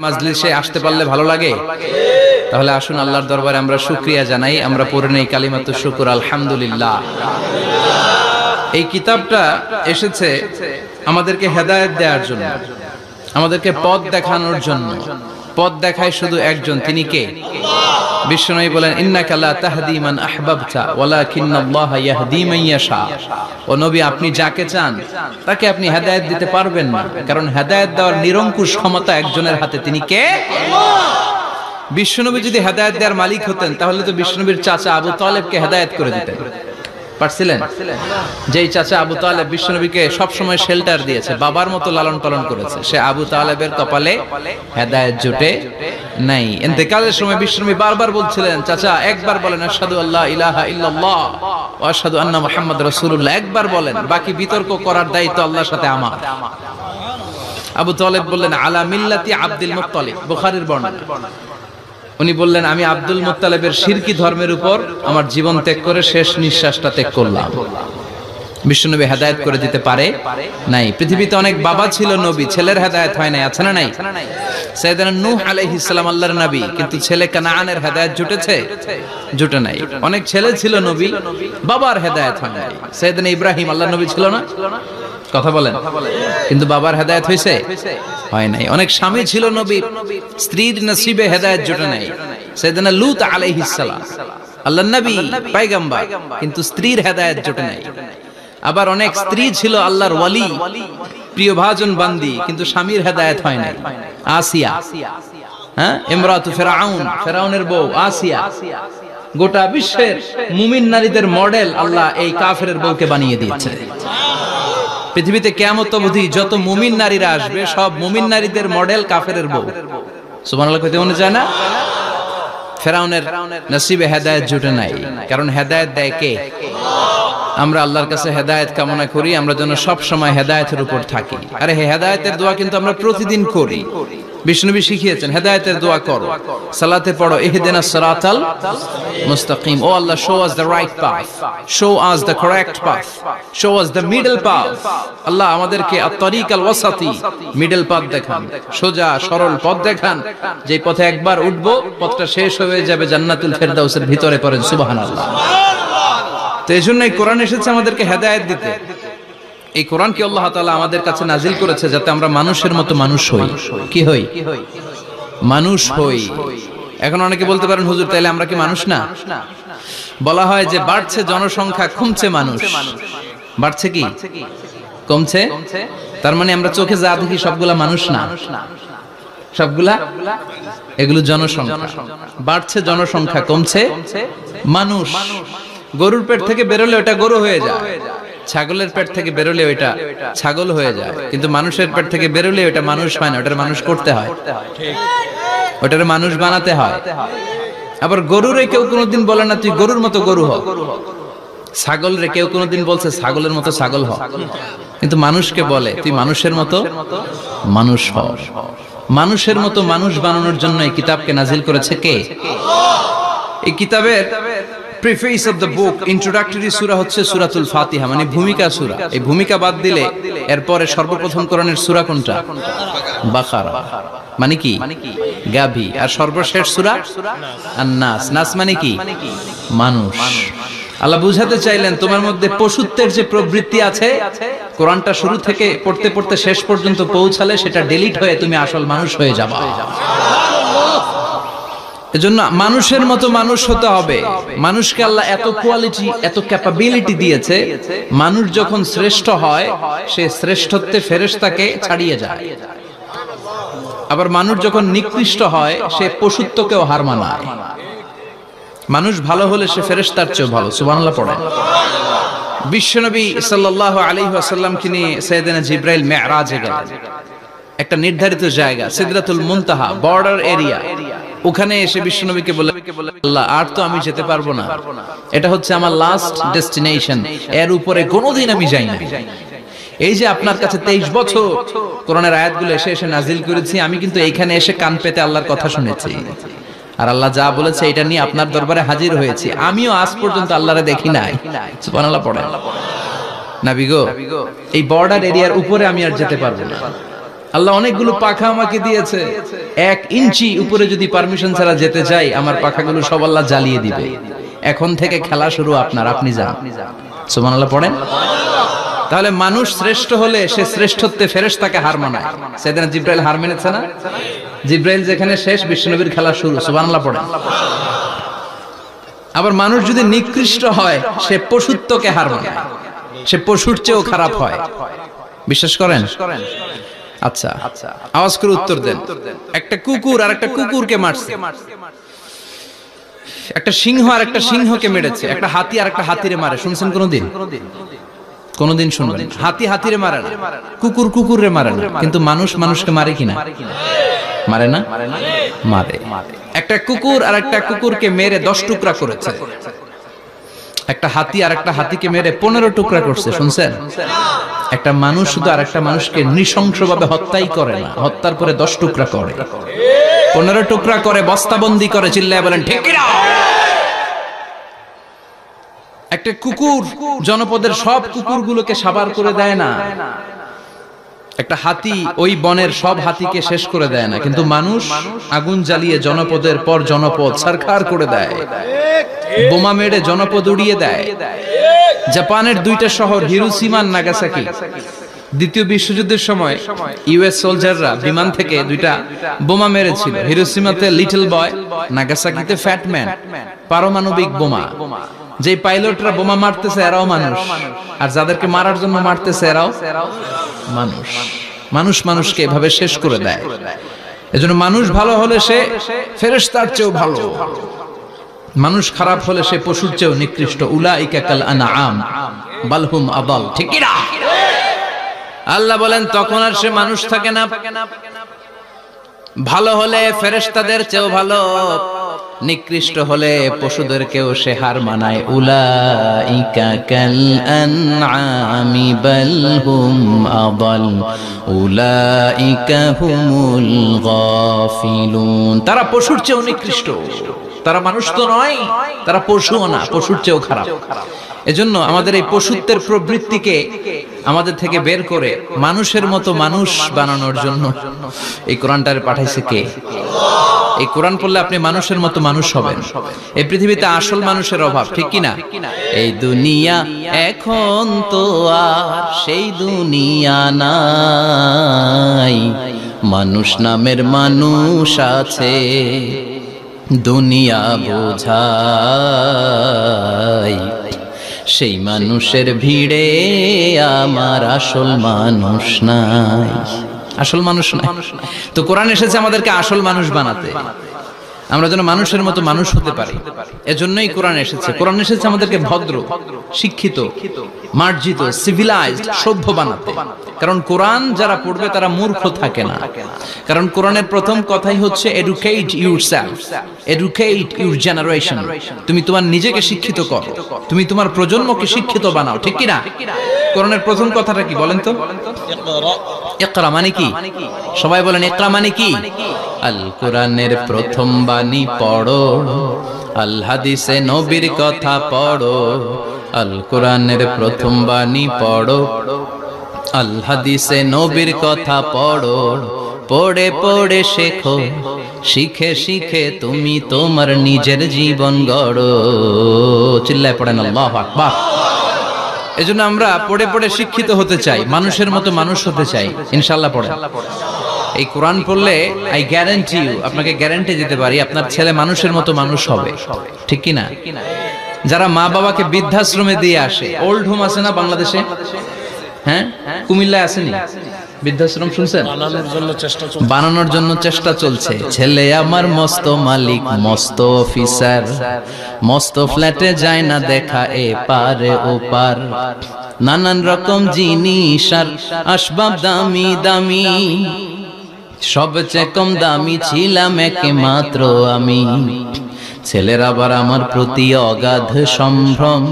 মাজলিসে আসতে পারলে ভালো লাগে। তাহলে আসুন আল্লাহর দরবারে আমরা শুকরিয়া জানাই, আমরা পড়ে নেই কালিমাতু শুকর আলহামদুলিল্লাহ। এই কিতাবটা এসেছে আমাদেরকে হেদায়েত দেওয়ার জন্য, আমাদেরকে পথ দেখানোর জন্য। পথ দেখায় শুধু একজন, তিনি কে? বিশ্বনবী বলেন, ইন্নাকা লা তাহদি মান আহবাবতা ওয়ালাকিন্নাল্লাহা ইয়াহদি মান ইয়াশা। ও নবী, আপনি যাকে চান তাকে আপনি হেদায়েত দিতে পারবেন না, কারণ হেদায়েত দেওয়ার নিরঙ্কুশ ক্ষমতা একজনের হাতে, তিনি কে? বিশ্বনবী যদি হেদায়েত দেওয়ার মালিক হতেন তাহলে তো বিশ্বনবীর চাচা আবু তালেবকে হেদায়েত করে দিতেন পারছিলেন। যেই চাচা আবু তালেব বিশ্বনবীকে সবসময় শেল্টার দিয়েছে, বাবার মতো লালন পালন করেছে, সে আবু তালেবের কপালে হেদায়েত জুটে নাই। ইন্তেকালের সময় বিশ্বনবী বারবার বলছিলেন, চাচা একবার বলেন আশহাদু আল্লা ইলাহা ইল্লাল্লাহ ওয়া আশহাদু আন্না মুহাম্মাদ রাসূলুল্লাহ, একবার বলেন, বাকি বিতর্ক করার দায়িত্ব আল্লাহর সাথে আমার। আবু তালেব বললেন, আলা মিল্লাতি আব্দুল মুত্তালিব, বুখারীর বর্ণনা। উনি বললেন, আমি আব্দুল মুত্তালিবের শিরকি ধর্মের উপর আমার জীবন ত্যাগ করে শেষ নিঃশ্বাসটা ত্যাগ করলাম। বিশ্বনবী হেদায়েত করে দিতে পারে নাই। পৃথিবীতে অনেক বাবা ছিল নবী, ছেলের হেদায়েত হয় নাই, আছে না নাই? সাইয়েদনা নূহ আলাইহিস সালাম আল্লাহর নবী, কিন্তু ছেলে কানানের হেদায়েত জুটেছে? জুটে নাই। অনেক ছেলে ছিল নবী, বাবার হেদায়েত হয় নাই। সাইয়েদনা ইব্রাহিম আল্লাহর নবী ছিল না? কথা বলেন, কিন্তু বাবার হেদায়েত হয়েছে? হয় নাই। অনেক স্বামী ছিল নবী, স্ত্রীর নসিবে হেদায়েত জুটে নাই। সাইয়েদনা লূত আলাইহিস সালাম আল্লাহর নবী, পয়গম্বর, কিন্তু স্ত্রীর হেদায়েত জুটে নাই। আবার অনেক স্ত্রী ছিল আল্লাহর ওয়ালি, প্রিয়ভাজন বান্দি, কিন্তু স্বামীর হেদায়েত হয় নাই। আসিয়া, হ্যাঁ, ইমরাতু ফিরআউন, ফিরআউনের বউ আসিয়া। গোটা বিশ্বের মুমিন নারীদের মডেল আল্লাহ এই কাফেরের বউকে বানিয়ে দিয়েছে। পৃথিবীতে কিয়ামত অবধি যত মুমিন নারীরা আসবে, সব মুমিন নারীদের মডেল কাফেরের বউ। সুবহানাল্লাহ কইতে মনে যায় না? ফিরআউনের নসিবে হেদায়েত জুটে নাই, কারণ হেদায়েত দেয় কে? আমরা আল্লাহর কাছে হেদায়েত কামনা করি, আমরা যেন সব সময় হেদায়েতের উপর থাকি। আরে হেদায়েতের দোয়া কিন্তু আমরা প্রতিদিন করি। বিষ্ণুবী শিখিয়েছেন, হেদায়েতের দোয়া করো, সালাতে পড়ো, ইহদিনাস সিরাতাল মুস্তাকিম। ও Allah, show us the right path, show us the correct path, show us the middle path. Allah আমাদেরকে আত-তারিকাল ওয়াসাতি, মিডল পাথ দেখান, সোজা সরল পথ দেখান, যে পথে একবার উঠবো পথটা শেষ হয়ে যাবে জান্নাতুল ফেরদাউসের ভিতরে। পড়েন সুবহানাল্লাহ। তো এই জন্যই কোরআন এসেছে আমাদেরকে হেদায়েত দিতে। এই কোরআনকে আল্লাহ তাআলা আমাদের কাছে নাজিল করেছে যাতে আমরা মানুষের মতো মানুষ হই। কি হই? মানুষ হই। এখন অনেকে বলতে পারেন, হুজুর তাইলে আমরা কি মানুষ না? বলা হয় যে বাড়ছে জনসংখ্যা, কমছে মানুষ। বাড়ছে কি কমছে? তার মানে আমরা চোখে যা দেখি সবগুলা মানুষ না, সবগুলা এগুলো জনসংখ্যা। বাড়ছে জনসংখ্যা, কমছে মানুষ। গরুর পেট থেকে বেরোলে ওটা গরু হয়ে যায়, ছাগলের পেট থেকে বেরোলে ওইটা ছাগল হয়ে যায়, কিন্তু মানুষের পেট থেকে বেরোলে ওটা মানুষ হয় না, ওটার মানুষ করতে হয়, ওটার মানুষ বানাতে হয়। আবার গরুরে কেউ কোনোদিন বলে না তুই গরুর মতো গরু হ, ছাগল রে কেউ কোনোদিন বলছে ছাগলের মতো ছাগল হ, কিন্তু মানুষকে বলে তুই মানুষের মতো মানুষ হ। মানুষের মতো মানুষ বানানোর জন্য এই কিতাবকে নাজিল করেছে কে? এই কিতাবের preface of the book, introductory সূরা হচ্ছে সূরাতুল ফাতিহা, মানে ভূমিকা সূরা। এই ভূমিকা বাদ দিলে এরপরে সর্বপ্রথম কোরআনের সূরা কোনটা? বাকারা, মানে কি? গাভী। আর সর্বশেষ সূরা আন-নাস। নাস মানে কি? মানুষ। আল্লাহ বুঝাতে চাইলেন তোমার মধ্যে পশুত্বের যে প্রবৃত্তি আছে, কোরআনটা শুরু থেকে পড়তে পড়তে শেষ পর্যন্ত পৌঁছালে সেটা ডিলিট হয়ে তুমি আসল মানুষ হয়ে যাবা। এজন্য মানুষের মতো মানুষ হতে হবে। মানুষকে আল্লাহ এত কোয়ালিটি, এত ক্যাপাবিলিটি দিয়েছে, মানুষ যখন শ্রেষ্ঠ হয় সে শ্রেষ্ঠত্বে ফেরেশতাকে ছাড়িয়ে যায়। আবার মানুষ যখন নিকৃষ্ট হয় সে পশুত্বকেও হার মানায়। মানুষ ভালো হলে সে ফেরেশতার চেয়েও ভালো। সুবহানাল্লাহ পড়েন। বিশ্বনবী সাল্লাল্লাহু আলাইহি ওয়াসাল্লামকে নিয়ে সাইয়েদনা জিবরাইল মিরাজে গেলেন। একটা নির্ধারিত জায়গা, সিদরাতুল মুনতাহা, বর্ডার এরিয়া। ওখানে এসে বিশ্বনবীকে বলে, আল্লাহ আর তো আমি যেতে পারবো না, এটা হচ্ছে আমার লাস্ট ডেস্টিনেশন, এর উপরে কোনোদিন আমি যাই না। এই যে আপনার কাছে 23 বছর কোরআনের আয়াতগুলো এসে এসে নাজিল করেছি, আমি কিন্তু এইখানে এসে কান পেতে আল্লাহর কথা শুনেছি, আর আল্লাহ যা বলেছে এটা নিয়ে আপনার দরবারে হাজির হয়েছি। আমিও আজ পর্যন্ত আল্লাহরে দেখি নাই। সুবহানাল্লাহ পড়েন। নবী গো, এই বর্ডার এরিয়ার উপরে আমি আর যেতে পারবো না। আল্লাহ অনেকগুলো পাখা আমাকে দিয়েছে, 1 ইঞ্চি উপরে যদি পারমিশন ছাড়া যেতে চাই, আমার পাখাগুলো সব আল্লাহ জ্বালিয়ে দিবে। এখন থেকে খেলা শুরু আপনার, আপনি যান। সুবহানাল্লাহ পড়েন। তাহলে মানুষ শ্রেষ্ঠ হলে সে শ্রেষ্ঠত্বে ফেরেশতাকে হার মানায়। সেদিন জিব্রাইল হার মেনেছে না? জিব্রাইল যেখানে শেষ, বিশ্বনবীর খেলা শুরু। সুবহানাল্লাহ পড়েন। আবার মানুষ যদি নিকৃষ্ট হয়, সে পশুত্বকে হার মানায়, সে পশুর চেয়েও খারাপ হয়। বিশ্বাস করেন? আচ্ছা, আওয়াজ করে উত্তর দেন। একটা কুকুর আর একটা কুকুরকে মারছে, একটা সিংহ আর একটা সিংহকে মেরেছে, একটা হাতি আর একটা হাতিরে মারে। শুনছেন কোনদিন? কোনদিন শুনবেন? হাতি হাতিরে মারে না, কুকুর কুকুরে মারে না, কিন্তু মানুষ মানুষকে মারে কিনা? মারে না? মারে। একটা কুকুর আর একটা কুকুরকে মেরে 10 টুকরা করেছে, একটা হাতি আর একটা হাতিকে মেরে 15 টুকরা করছে। শুনছেন? একটা মানুষ শুধু আর একটা মানুষকে নৃশংসভাবে হত্যাই করে না, হত্যার পরে 10 টুকরা করে, 15 টুকরা করে, বস্তাবন্দি করে। চিল্লায় বলেন ঠিক কিনা? একটা কুকুর জনপদের সব কুকুরগুলোকে সাবার করে দেয় না, একটা হাতি ওই বনের সব হাতিকে শেষ করে দেয় না, কিন্তু মানুষ আগুন জ্বালিয়ে জনপদের পর জনপদ ছারখার করে দেয়, বোমা মেরে জনপদ উড়িয়ে দেয়। জাপানের 2টা শহর হিরোশিমা আর নাগাসাকি, দ্বিতীয় বিশ্বযুদ্ধের সময় ইউএস সোলজাররা বিমান থেকে 2টা বোমা মেরেছিল। হিরোশিমাতে লিটল বয়, নাগাসাকিতে ফ্যাট ম্যান। পারমাণবিক বোমা। যে পাইলটরা বোমা মারতেছে এরাও মানুষ, আর যাদেরকে মারার জন্য মারতেছে এরাও মানুষ। মানুষ মানুষকে এভাবে শেষ করে দেয়। এজন্য মানুষ ভালো হলে সে ফেরেশতার চেয়েও ভালো, মানুষ খারাপ হলে সে পশুর চেয়েও নিকৃষ্ট। উলাইকা কাল আনআম বাল হুম আদাল। ঠিক কি না? আল্লাহ বলেন তখন আর সে মানুষ থাকে না। ভালো হলে ফেরেশতাদের চেয়েও ভালো, নিকৃষ্ট হলে পশুদেরকেও সে হার মানায়। উলাইকা কাল আনআমি বাল হুম আদাল উলাইকা হুমুল গাফিলুন। তারা পশুর চেয়েও নিকৃষ্ট, তারা মানুষ তো নয়, তারা পশুও না, পশুর চেয়েও খারাপ। এজন্য আমাদের এই পশুত্বের প্রবৃত্তিকে আমাদের থেকে বের করে মানুষের মতো মানুষ বানানোর জন্য এই কোরআনটারে পাঠাইছে কে? এই কোরআন পড়লে আপনি মানুষের মতো মানুষ হবেন। এই পৃথিবীতে আসল মানুষের অভাব, ঠিক কি না? এই দুনিয়া এখন তো আর সেই দুনিয়া নাই, মানুষ নামের মানুষ আছে, দুনিয়া বোঝাই। সেই মানুষের ভিড়ে আমার আসল মানুষ নাই, আসল মানুষ নাই। তো কোরআন এসেছে আমাদেরকে আসল মানুষ বানাতে, আমরা যেন মানুষের মতো মানুষ হতে পারি। এজন্যই কোরআন এসেছে। কোরআন এসেছে আমাদেরকে ভদ্র, শিক্ষিত, মার্জিত, সিভিলাইজড, সভ্য বানাতে। কারণ কোরআন যারা পড়বে তারা মূর্খ থাকে না। কারণ কোরআনের প্রথম কথাই হচ্ছে educate yourself, educate your generation. তুমি তোমার নিজেকে শিক্ষিত করো, তুমি তোমার প্রজন্মকে শিক্ষিত বানাও। ঠিক কি না? কোরআনের প্রথম কথাটা কি বলেন তো? ইকরা মানে কি? সবাই বলেন ইকরা মানে কি? আল কোরআনের প্রথম বাণী পড়ো, আল হাদিসে নবীর কথা পড়ো। আল কোরআনের প্রথম বাণী পড়ো, আল হাদিসে নবীর কথা পড়ো। পড়ে পড়ে শেখো, শিখে শিখে তুমি তোমার নিজের জীবন গড়ো। চিল্লায় পড়েন আল্লাহু আকবার। এজন্য আমরা পড়ে পড়ে শিক্ষিত হতে চাই, মানুষের মতো মানুষ হতে চাই। ইনশাআল্লাহ পড়েন। এই কোরআন পড়লে আই গ্যারান্টি ইউ, আপনাকে গ্যারান্টি দিতে পারি আপনার ছেলে মানুষের মতো মানুষ হবে। ঠিক কি না? যারা মা বাবাকে বৃদ্ধাশ্রমে দিয়ে আসে, ওল্ড হোম আছে না বাংলাদেশে? হ্যাঁ, কুমিল্লায় আসেনি বৃদ্ধাশ্রম? শুনছেন? বানানোর জন্য চেষ্টা চলছে। ছেলে আমার মস্ত মালিক, মস্ত অফিসার, মস্ত ফ্ল্যাটে যায় না দেখা এ পারে ও পার। নানান রকম জিনিস আর আসবাব দামি দামি, সবচেয়ে কম দামি ছিলাম একমাত্র আমি। ছেলের আবার আমার প্রতি অগাধ সম্ভ্রম,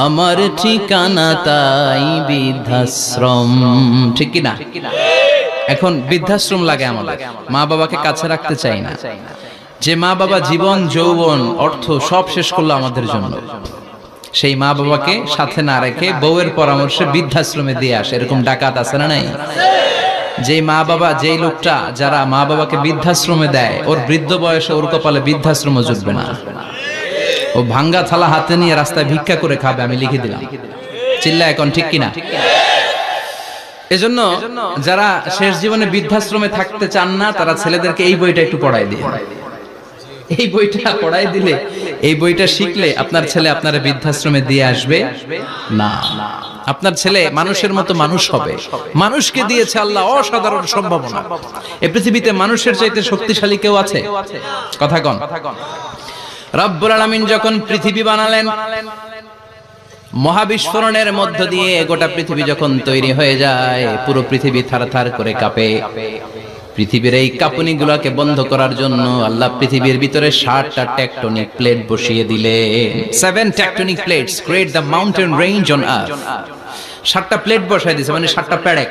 আমার ঠিকানা তাই বৃদ্ধাশ্রম। ঠিক কি না? এখন বৃদ্ধাশ্রম লাগে আমাদের, মা বাবাকে কাছে রাখতে চাই না। যে মা বাবা জীবন যৌবন অর্থ সব শেষ করলো আমাদের জন্য, সেই মা বাবাকে সাথে না রেখে বউয়ের পরামর্শে বৃদ্ধাশ্রমে দিয়ে আসে। এরকম ডাকাত আছে না নাই? যে মা বাবা, যেই লোকটা যারা মা বাবাকে বৃদ্ধাশ্রমে দেয়, ওর বৃদ্ধ বয়সে ওর কপালে বৃদ্ধাশ্রম জুটবে না। ও ভাঙ্গা থালা হাতে নিয়ে রাস্তায় ভিক্ষা করে খাবে, আমি লিখে দিলাম। চিল্লা এখন ঠিক কিনা? এজন্য যারা শেষ জীবনে বৃদ্ধাশ্রমে থাকতে চান না, তারা ছেলেদেরকে এই বইটা একটু পড়াই দিয়ে, এই বইটা পড়াই দিলে, এই বইটা শিখলে আপনার ছেলে আপনার বৃদ্ধাশ্রমে দিয়ে আসবে না। আপনার ছেলে মানুষের মতো মানুষ হবে। মানুষকে দিয়েছে আল্লাহ অসাধারণ সম্ভাবনা। এই পৃথিবীতে মানুষের চাইতে শক্তিশালী কেউ আছে? কথা কন। রব্বুল আলামিন যখন পৃথিবী বানালেন, মহাবিস্ফোরণের মধ্য দিয়ে গোটা পৃথিবী যখন তৈরি হয়ে যায়, পুরো পৃথিবী থারথার করে কাঁপে। পৃথিবীর এই কাঁপুনিগুলোকে বন্ধ করার জন্য আল্লাহ পৃথিবীর ভিতরে 7টা টেকটনিক প্লেট বসিয়ে দিলেন। 7 tectonic plates create the mountain range on earth. 7টা প্লেট বসাই দিয়েছে, মানে 7টা পেড়ে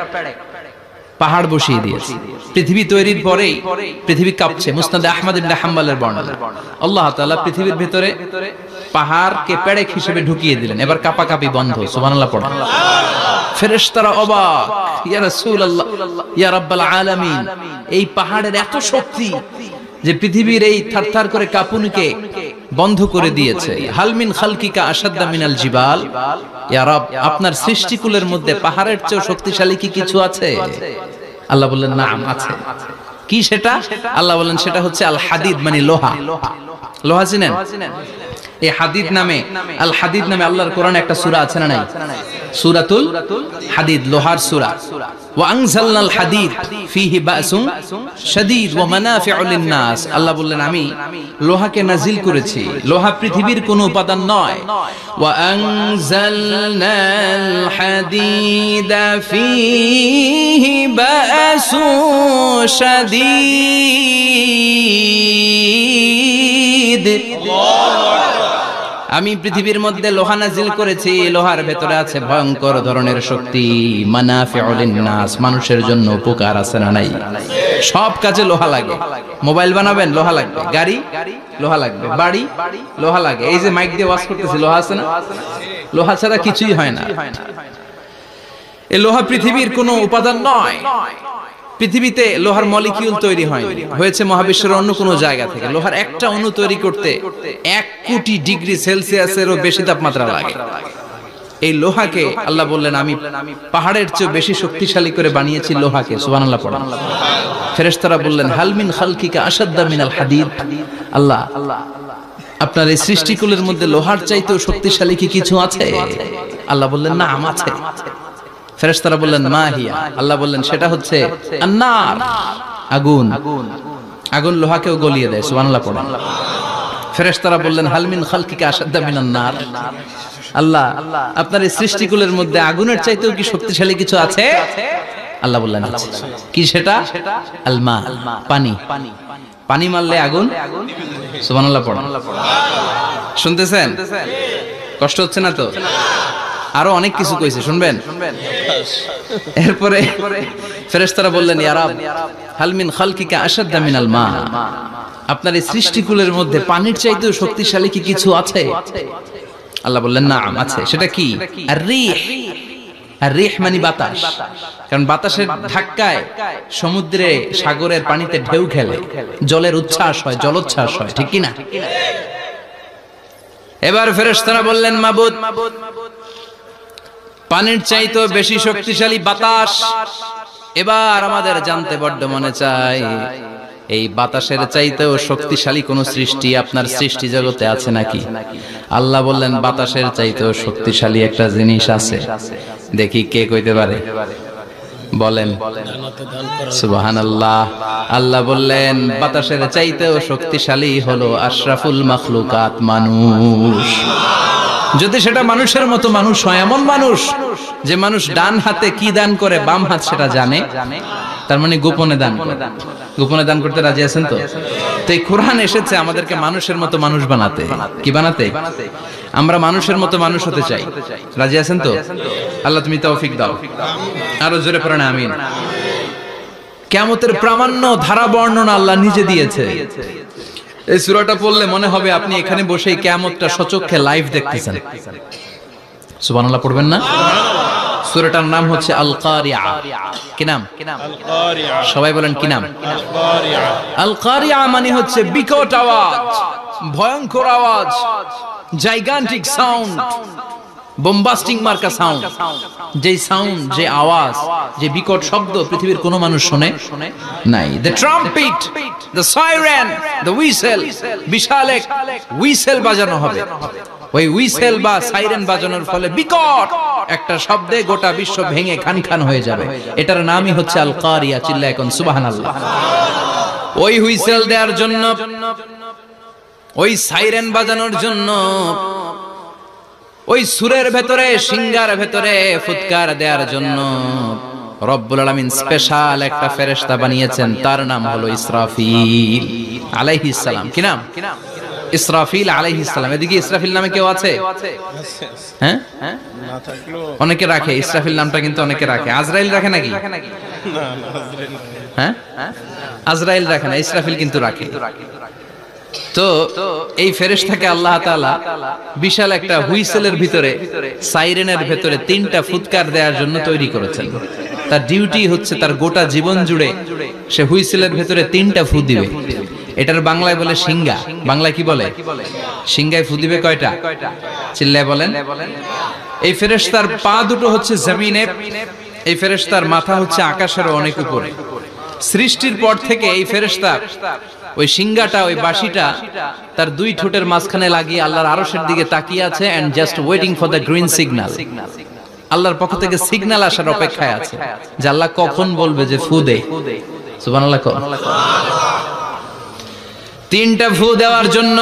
পাহাড় বসিয়ে দিয়েছে। পৃথিবী তৈরির পরেই পৃথিবী কাঁপছে। মুসনাদে আহমদ ইবনে হাম্বলের বর্ণনা, আল্লাহ তাআলা পৃথিবীর ভিতরে পাহাড়কে পেড়ে হিসেবে ঢুকিয়ে দিলেন। এবার কাঁপাকাঁপি বন্ধ। সুবহানাল্লাহ পড়েন। ফেরেশতারা অবাক, ইয়া রাসূলুল্লাহ, ইয়া রাব্বাল আলামিন, এই পাহাড়ের এত শক্তি যে পৃথিবীর এই থারথার করে কাঁপুনিকে বন্ধ করে দিয়েছে। হাল মিন খালকিকা আশাদ্দা মিনাল জিবাল, ইয়া রব, আপনার সৃষ্টিকুলের মধ্যে পাহাড়ের চেয়ে শক্তিশালী কি কিছু আছে? আল্লাহ বললেন নাম আছে। কি সেটা? আল্লাহ বললেন সেটা হচ্ছে আল হাদিদ, মানে লোহা। লোহা চিনেন? এই হাদিদ নামে, আল হাদিদ নামে আল্লাহর কোরআনে একটা সূরা আছে না নাই? সূরাতুল হাদিদ, লোহার সূরা। ওয়া আনজালনাল হাদিদ ফীহি বাসুন শাদীদ ওয়া মানাফিউ লিন-নাস। আল্লাহ বললেন আমি লোহাকে নাজিল করেছি। লোহা পৃথিবীর কোনো উপাদান নয়। ওয়া আনজালনাল হাদিদা ফীহি বাসুন শাদীদ। আমি পৃথিবীর মধ্যে লোহা নাজিল করেছি। লোহার ভেতরে আছে ভয়ঙ্কর ধরনের শক্তি। মানাফিউ লিন-নাস, মানুষের জন্য উপকার আছে না নাই? সব কাজে লোহা লাগে। মোবাইল বানাবেন, লোহা লাগবে। গাড়ি, লোহা লাগবে। বাড়ি, লোহা লাগে। এই যে মাইক দিয়ে ওয়াজ করতেছি, লোহা আছে না? লোহা ছাড়া কিছুই হয় না। এই লোহা পৃথিবীর কোনো উপাদান নয়। পৃথিবীতে লোহার মলিকিউল তৈরি হয়নি, হয়েছে মহাবিশ্বের অন্য কোনো জায়গা থেকে। লোহার একটা অণু তৈরি করতে 1 কোটি ডিগ্রি সেলসিয়াসেরও বেশি তাপমাত্রা লাগে। এই লোহাকে আল্লাহ বললেন আমি পাহাড়ের চেয়ে বেশি শক্তিশালী করে বানিয়েছি লোহাকে। সুবহানাল্লাহ পড়েন। ফেরেশতারা বললেন হাল মিন খালকিকা আশাদ্দা মিনাল হাদিদ, আল্লাহ আপনার এই সৃষ্টিকুলের মধ্যে লোহার চাইতেও শক্তিশালী কি কিছু আছে? আল্লাহ বললেন নাম আছে। ফেরেশতারা বললেন মা হিয়া, আল্লাহ বললেন সেটা হচ্ছে আন-নার, আগুন। আগুন লোহাকেও গলিয়ে দেয়। সুবহানাল্লাহ পড়েন। ফেরেশতারা বললেন হাল মিন খালকিকা আশাদ্দা মিনান-নার, আল্লাহ আপনার এই সৃষ্টিকুলের মধ্যে আগুনের চাইতেও কি শক্তিশালী কিছু আছে? আল্লাহ বললেন আছে। কি সেটা? আল মা, পানি। পানি মারলে আগুন। সুবহানাল্লাহ পড়েন। শুনতেছেন? কষ্ট হচ্ছে না তো? আরো অনেক কিছু কইছে, শুনবেন? এরপরে ফেরেশতারা বললেন ইয়া রাব হাল মিন খালকিকা আশাদ্দা মিনাল মা, আপনার এই সৃষ্টিকুলের মধ্যে পানির চাইতেও শক্তিশালী কি কিছু আছে? আল্লাহ বললেন নাম আছে। সেটা কি? আর-রিহ। আর-রিহ মানে বাতাস। কারণ বাতাসের ধাক্কায় সমুদ্রে, সাগরের পানিতে ঢেউ খেলে, জলের উচ্ছ্বাস হয়, জলোচ্ছ্বাস হয়, ঠিক কি না? এবার ফেরেশতারা বললেন মাবুদ পানির চাইতেও বেশি শক্তিশালী বাতাস। এবার আমাদের জানতে বড্ড মনে চায় এই বাতাসের চাইতেও শক্তিশালী কোন সৃষ্টি আপনার সৃষ্টি জগতে আছে নাকি? আল্লাহ বললেন বাতাসের চাইতেও শক্তিশালী একটা জিনিস আছে। দেখি কে কইতে পারে, বলেন। সুবহানাল্লাহ। আল্লাহ বললেন বাতাসের চাইতেও শক্তিশালী হলো আশরাফুল মাখলুকাত, মানুষ। যদি সেটা মানুষের মতো মানুষ হয়, এমন মানুষ যে মানুষ ডান হাতে কি দান করে বাম হাত সেটা জানে, তার মানে গোপনে দান করে। গোপনে দান করতে রাজি আছেন তো? তো এই কোরআন এসেছে আমাদেরকে মানুষের মতো মানুষ বানাতে। কি বানাতে? আমরা মানুষের মতো মানুষ হতে চাই। রাজি আছেন তো? আল্লাহ তুমি তৌফিক দাও। আরো জোরে পড়েন আমিন। কিয়ামতের প্রামাণ্য ধারা বর্ণনা আল্লাহ নিজে দিয়েছে। এই সূরাটা পড়লে মনে হবে আপনি এখানে বসেই কিয়ামতটা সচক্ষে লাইভ দেখতেছেন। সুবহানাল্লাহ পড়বেন না? সূরাটার নাম হচ্ছে আল কারিয়া। কি নাম? আল কারিয়া। সবাই বলেন কি নাম? আল কারিয়া। আল কারিয়া মানে হচ্ছে বিকট আওয়াজ, ভয়ঙ্কর আওয়াজ, জাইগান্টিক সাউন্ড, বোম্বাস্টিং মার্কা সাউন্ড। যে সাউন্ড, যে আওয়াজ, যে বিকট শব্দ পৃথিবীর কোনো মানুষ শুনে নাই। The trumpet, the siren, the whistle, বিশাল এক হুইসেল বাজানো হবে। ওই হুইসেল বা সাইরেন বাজানোর ফলে বিকট একটা শব্দে গোটা বিশ্ব ভেঙে খান খান হয়ে যাবে। এটার নামই হচ্ছে আল কারিয়া। চিল্লায় এখন সুবহানাল্লাহ। ওই হুইসেল দেওয়ার জন্য, ওই সাইরেন বাজানোর জন্য, ওই সুরের ভেতরে, সিঙ্গার ভেতরে ফুৎকার দেওয়ার জন্য রব্বুল আলামিন স্পেশাল একটা ফেরেশতা বানিয়েছেন। তার নাম হলো ইসরাফিল আলাইহিস সালাম। কি নাম? ইসরাফিল আলাইহিস সালাম। এদিকে ইসরাফিল নামে কেউ আছে? হ্যাঁ, না থাকলেও অনেকে রাখে। ইসরাফিল নামটা কিন্তু অনেকে রাখে। আজরাইল রাখে নাকি? না না আজরাইল। হ্যাঁ, আজরাইল রাখে না, ইসরাফিল কিন্তু রাখে। তো এই ফেরেশতাকে আল্লাহ তাআলা বিশাল একটা হুইসেলের ভিতরে, সাইরেনের ভিতরে তিনটা ফুৎকার দেওয়ার জন্য তৈরি করেছেন। তার ডিউটি হচ্ছে তার গোটা জীবন জুড়ে সে হুইসেলের ভিতরে তিনটা ফু দিবে। এটার বাংলায় বলে সিঙ্গা। বাংলায় কি বলে? সিঙ্গায় ফু দিবে কয়টা? চিল্লায় বলেন। এই ফেরেশতার পা দুটো হচ্ছে জমিনে, এই ফেরেশতার মাথা হচ্ছে আকাশের অনেক উপরে। সৃষ্টির পর থেকে এই ফেরেশতা ওই সিঙ্গাটা, ওই বাঁশিটা তার দুই ঠোঁটের মাঝখানে লাগিয়ে আল্লাহর আরশের দিকে তাকিয়ে আছে, and just waiting for the green signal. আল্লাহর পক্ষ থেকে সিগন্যাল আসার অপেক্ষায় আছে যে আল্লাহ কখন বলবে যে ফু দে। সুবহানাল্লাহ। তিনটা ফু দেওয়ার জন্য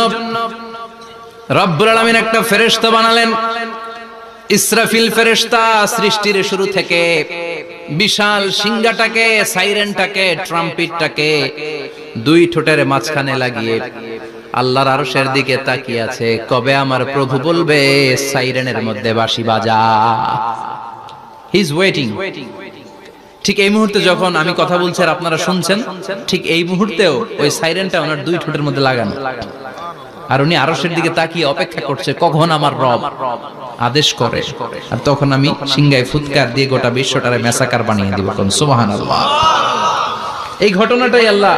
রব্বুল আলামিন একটা ফেরেশতা বানালেন। ইসরাফিল ফেরেশতা সৃষ্টির শুরু থেকে বিশাল সিঙ্গাটাকে, সাইরেনটাকে, ট্রাম্পেটটাকে দুই ঠোঁটের মাঝখানে লাগিয়ে আল্লাহর আরশের দিকে তাকিয়ে আছে, কবে আমার প্রভু বলবে সাইরেনের মধ্যে বাঁশি বাজা। He is waiting. ঠিক এই মুহূর্তে যখন আমি কথা বলছি আর আপনারা শুনছেন, ঠিক এই মুহূর্তেও ওই সাইরেনটা ওনার দুই ঠোঁটের মধ্যে লাগানো, আর উনি আরশের দিকে তাকিয়ে অপেক্ষা করছে কখন আমার রব আদেশ করে, আর তখন আমি সিংহায় ফুৎকার দিয়ে গোটা বিশ্বটারে মেসাকার বানিয়ে দিব। সুবহানাল্লাহ। এই ঘটনাটাই আল্লাহ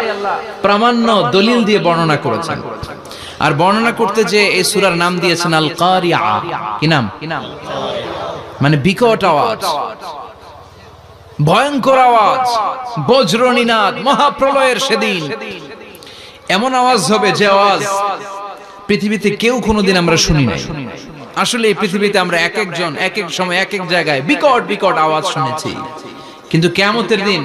প্রামাণ্য দলিল দিয়ে বর্ণনা করেছেন। আর বর্ণনা করতে যে এই সূরার নাম দিয়েছেন আল কারিয়া। কি নাম? মানে বিকট আওয়াজ, ভয়ঙ্কর আওয়াজ, বজ্রনিনাদ, মহাপ্রলয়ের সেদিন এমন আওয়াজ হবে যে আওয়াজ পৃথিবীতে কেউ কোনোদিন আমরা শুনি নাই। আসলে এই পৃথিবীতে আমরা এক একজন এক এক সময় এক এক জায়গায় বিকট বিকট আওয়াজ শুনেছি, কিন্তু কিয়ামতের দিন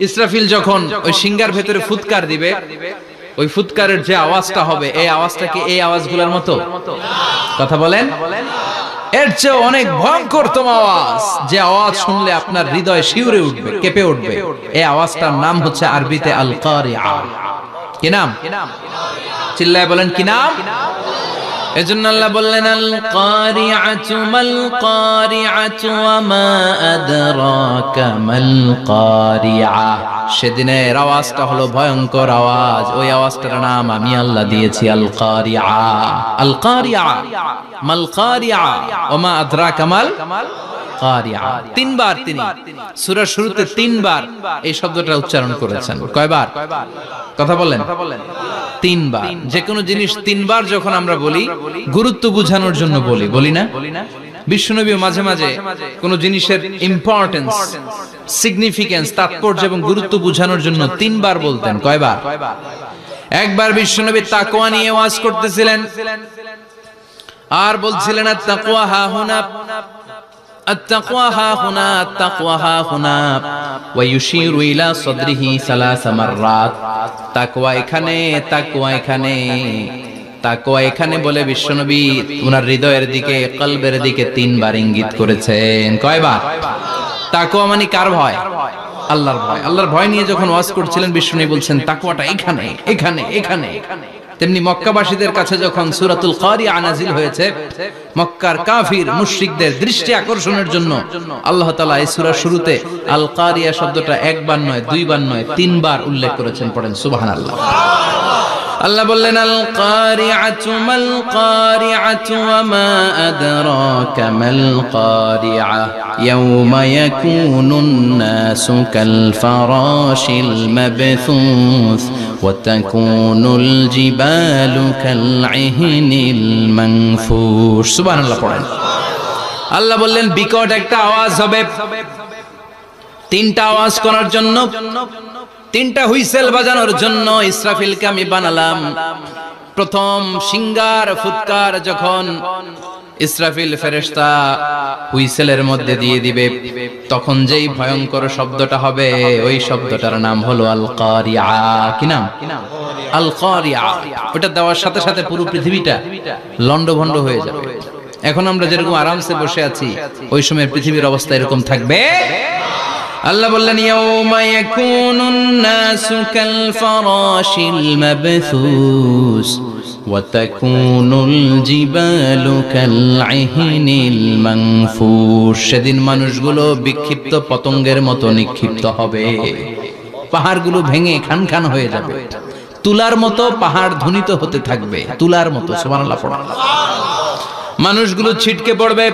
ইসরাফিল যখন ওই সিঙ্গার ভেতরে ফুৎকার দিবে, ওই ফুৎকারের যে আওয়াজটা হবে, এই আওয়াজটা কি এই আওয়াজগুলোর মতো? কথা বলেন। এর চেয়ে অনেক ভয়ঙ্করতম আওয়াজ, যে আওয়াজ শুনলে আপনার হৃদয় শিউরে উঠবে, কেঁপে উঠবে। এই আওয়াজটার নাম হচ্ছে আরবিতে আল কারিয়া। কি নাম? চিল্লায় বলেন কি নাম? এজন্য আল্লাহ বললেন আল কারিআতু মাল কারিআতু ওয়া মা আদরাকা মাল কারিআ। সেদিনের আওয়াজটা হলো ভয়ঙ্কর আওয়াজ। ওই আওয়াজটার নাম আমি আল্লাহ দিয়েছি আল কারিআ। আল কারিআ মাল কারিআ ওয়া মা আদরাকা মাল কারিআ। তিনবার তিনি সূরার শুরুতে তিনবার এই শব্দটা উচ্চারণ করেছেন। কয়বার? কথা বলেন। তিনবার। যে কোনো জিনিস তিনবার যখন আমরা বলি, গুরুত্ব বোঝানোর জন্য বলি, বলি না? বিশ্বনবী মাঝে মাঝে কোন জিনিসের ইম্পর্টেন্স, সিগনিফিকেন্স, তাৎপর্য এবং গুরুত্ব বোঝানোর জন্য তিনবার বলতেন। কয়বার? একবার বিশ্বনবী তাকওয়া নিয়ে ওয়াজ করতেছিলেন আর বলছিলেন আত-তাকওয়া হা হুনা, التقوى ها هنا، التقوى ها هنا، ويشير إلى صدره ثلاث مرات। তাকওয়া এখানে, তাকওয়া এখানে, তাকওয়া এখানে বলে বিশ্বনবী ওনার হৃদয়ের দিকে, কলবের দিকে তিনবার ইঙ্গিত করেছেন। কয়বার? তাকওয়া মানে কার ভয়? আল্লাহর ভয়। আল্লাহর ভয় নিয়ে যখন ওয়াজ করছিলেন বিশ্বনবী বলছেন তাকওয়াটা এখানে, এখানে, এখানে। তেমনি মক্কাবাসীদের কাছে যখন সূরাতুল কারিয়া নাযিল হয়েছে, মক্কার কাফির মুশরিকদের দৃষ্টি আকর্ষণের জন্য আল্লাহ তাআলা এই সূরার শুরুতে আল কারিয়া শব্দটা একবার নয়, দুইবার নয়, তিনবার উল্লেখ করেছেন। পড়েন সুবহানাল্লাহ। আল্লাহ বললেন আল কারিআতু মাল কারিআতু ওয়া মা আদরাকা মাল কারিআ ইয়াওমা ইয়াকুনুন নাসু কাল ফারাশিল মাবথুস ওয়া তাকুনুল জিবালু কাল ইহনিল মানফুশ। সুবহানাল্লাহ পড়েন। আল্লাহ বললেন বিকট একটা আওয়াজ হবে, তিনটা আওয়াজ করার জন্য, তিনটা হুইসেল বাজানোর জন্য ইসরাফিলকে আমি বানালাম। প্রথম সিঙ্গার ফুৎকার যখন ইসরাফিল ফেরেশতা হুইসেলের মধ্যে দিয়ে দিবে, তখন যেই ভয়ঙ্কর শব্দটা হবে ওই শব্দটার নাম হলো আল কারিআ। কি নাম? আল কারিআ। ওটা দেওয়ার সাথে সাথে পুরো পৃথিবীটা লন্ডভন্ড হয়ে যাবে। এখন আমরা যেরকম আরামসে বসে আছি, ওই সময় পৃথিবীর অবস্থা এরকম থাকবে। আল্লাহ বললেন ইয়াউমা ইয়াকুনুন নাসু কাল ফারাশিল মাবথুস ওয়া তাকুনুল জিবালু কাল ইহনিল মানফুশ। সেদিন মানুষগুলো বিক্ষিপ্ত পতঙ্গের মতো নিক্ষিপ্ত হবে, পাহাড়গুলো ভেঙে খান খান হয়ে যাবে, তুলার মতো পাহাড় ধ্বনিত হতে থাকবে, তুলার মতো। সুবহানাল্লাহ পড়া। মানুষগুলো ছিটকে পড়বে।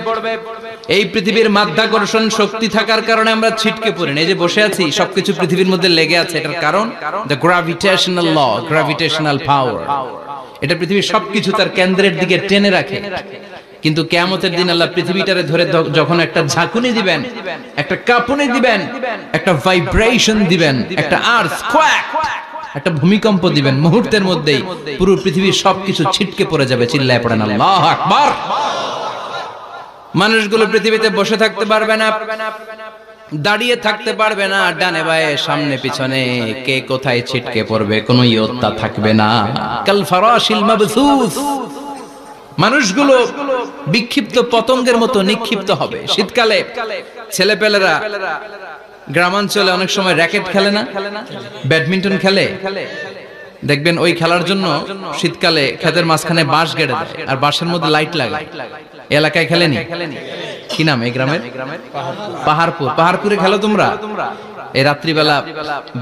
এই পৃথিবীর মাধ্যাকর্ষণ শক্তি থাকার কারণে আমরা ছিটকে পড়ি না। এই যে বসে আছি, সবকিছু পৃথিবীর মধ্যে লেগে আছে, এটার কারণ দ্য গ্র্যাভিটেশনাল ল, গ্র্যাভিটেশনাল পাওয়ার। এটা পৃথিবীর সবকিছু তার কেন্দ্রের দিকে টেনে রাখে। কিন্তু কিয়ামতের দিন আল্লাহ পৃথিবীটারে ধরে যখন একটা ঝাঁকুনি দিবেন, একটা কাঁপুনি দিবেন, একটা ভাইব্রেশন দিবেন, একটা আর্থকোয়াক, একটা ভূমিকম্প দিবেন, মুহূর্তের মধ্যেই পুরো পৃথিবীর সবকিছু ছিটকে পড়ে যাবে। চিল্লায় পড়েন আল্লাহু আকবার। মানুষগুলো পৃথিবীতে বসে থাকতে পারবে না, দাঁড়িয়ে থাকতে পারবে না, ডানে বায়ে সামনে পিছনে কে কোথায় ছিটকে পড়বে কোনো ইয়ত্তা থাকবে না। কাল ফারাশিল মাবথুস। মানুষগুলো বিক্ষিপ্ত পতঙ্গের মতো নিক্ষিপ্ত হবে। শীতকালে ছেলেপেলেরা গ্রামাঞ্চলে অনেক সময় র্যাকেট খেলে না, ব্যাডমিন্টন খেলে, দেখবেন ওই খেলার জন্য শীতকালে ক্ষেতের মাঝখানে বাঁশ গেড়ে দেয় আর বাঁশের মধ্যে লাইট লাগায়। এলাকায় খেলেনি? কি নাম এই গ্রামের? পাহাড়পুর। পাহাড়পুরে খেলো তোমরা? এই রাত্রিবেলা